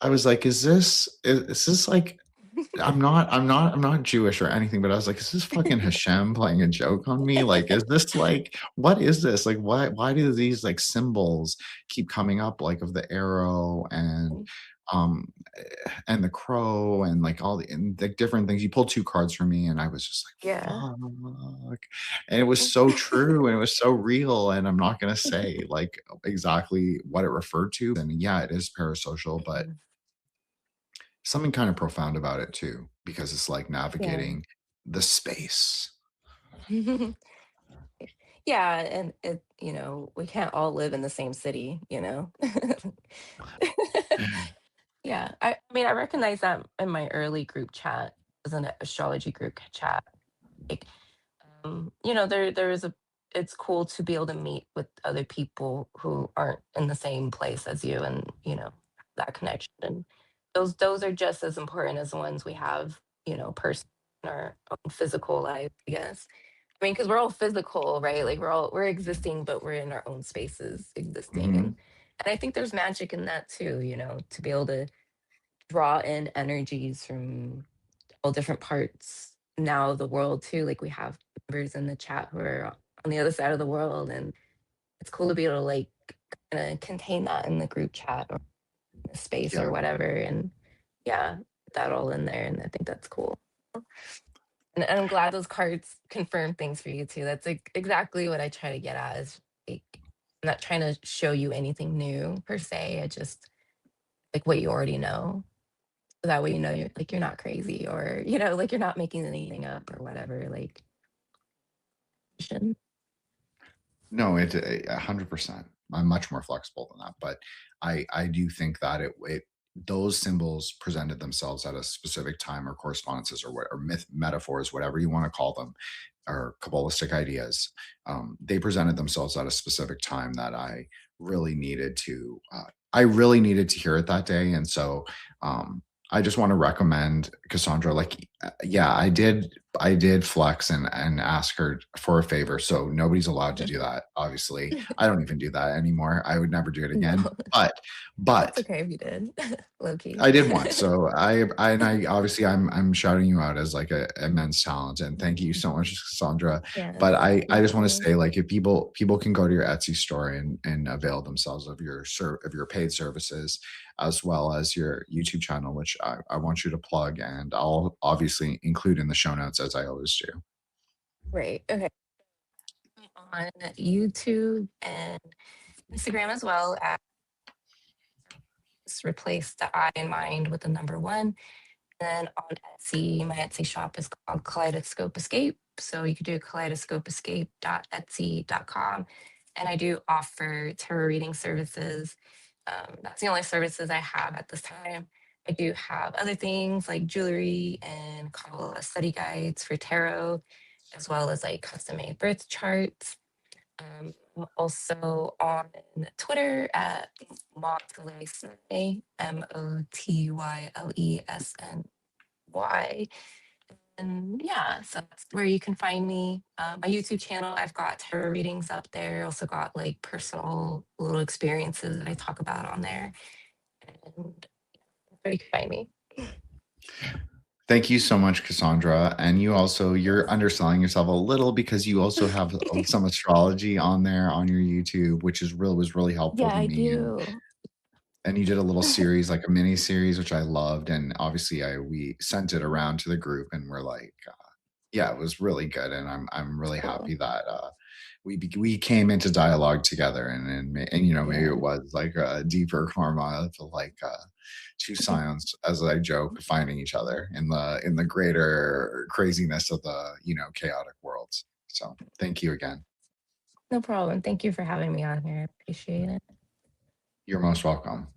is this like, I'm not Jewish or anything, but I was like, is this fucking Hashem playing a joke on me? Like, is this like, what is this? Like, why do these like symbols keep coming up, like of the arrow um and the crow and like all the different things? You pulled two cards for me, and I was just like,
Yeah.
fuck. And it was so true, and it was so real. And I'm not gonna say like exactly what it referred to. And yeah, it is parasocial, but something kind of profound about it too, because it's like
Yeah.
navigating the space.
Yeah, and we can't all live in the same city, Yeah, I mean, I recognize that in my early group chat, as an astrology group chat. Like, there is it's cool to be able to meet with other people who aren't in the same place as you, and that connection. And those are just as important as the ones we have, personal in our own physical life, I guess. I mean, because we're all physical, right? Like we're existing, but we're in our own spaces existing, and
Hmm.
I think there's magic in that too. To be able to draw in energies from all different parts now of the world too. Like we have members in the chat who are on the other side of the world, and it's cool to be able to like kind of contain that in the group chat or the space or
Yeah.
whatever, and yeah, put that all in there, and I think that's cool. And I'm glad those cards confirm things for you too. That's like exactly what I try to get at. Is like I'm not trying to show you anything new per se. I just like what you already know. So that way you're not crazy, or like you're not making anything up or whatever. Like shouldn't.
No, 100%. I'm much more flexible than that, but I do think that it those symbols presented themselves at a specific time, or correspondences, or what, or metaphors, whatever you want to call them, or Kabbalistic ideas. They presented themselves at a specific time that I really needed to hear it that day. And so I just want to recommend Cassandra, like, yeah, I did flex and ask her for a favor. So nobody's allowed to do that. Obviously, I don't even do that anymore. I would never do it
No,
again. But
it's
but
okay if you did. Low key.
I did once. So I obviously I'm shouting you out as like a immense talent, and thank you so much, Sandra. But
Yes,
I
thank
just want to
you.
say, like, if people can go to your Etsy store and avail themselves of your paid services, as well as your YouTube channel, which I want you to plug, and I'll obviously include in the show notes, as I always do.
Right. Okay. On YouTube and Instagram as well. Just replace the I in mind with the number one. And then on Etsy, my Etsy shop is called Kaleidoscope Escape. So you could do kaleidoscopeescape.etsy.com. And I do offer tarot reading services. That's the only services I have at this time. I do have other things like jewelry and Kabbalah study guides for tarot, as well as like custom made birth charts. I'm also on Twitter at Motlesny, Motlesny. And yeah, so that's where you can find me. My YouTube channel, I've got tarot readings up there. Also got like personal little experiences that I talk about on there. And that's where you can find me.
Thank you so much, Cassandra. And you're underselling yourself a little, because you also have some astrology on there on your YouTube, which was really helpful
Yeah,
to
I
me. And
do.
you did a little series, like a mini series, which I loved. And obviously we sent it around to the group, and we're like, yeah, it was really good. And I'm really
Cool.
happy that we came into dialogue together, and maybe
Yeah.
it was like a deeper karma of like two scions, as I joke, finding each other in the greater craziness of the chaotic worlds. So thank you again.
No problem. Thank you for having me on here. I appreciate it.
You're most welcome.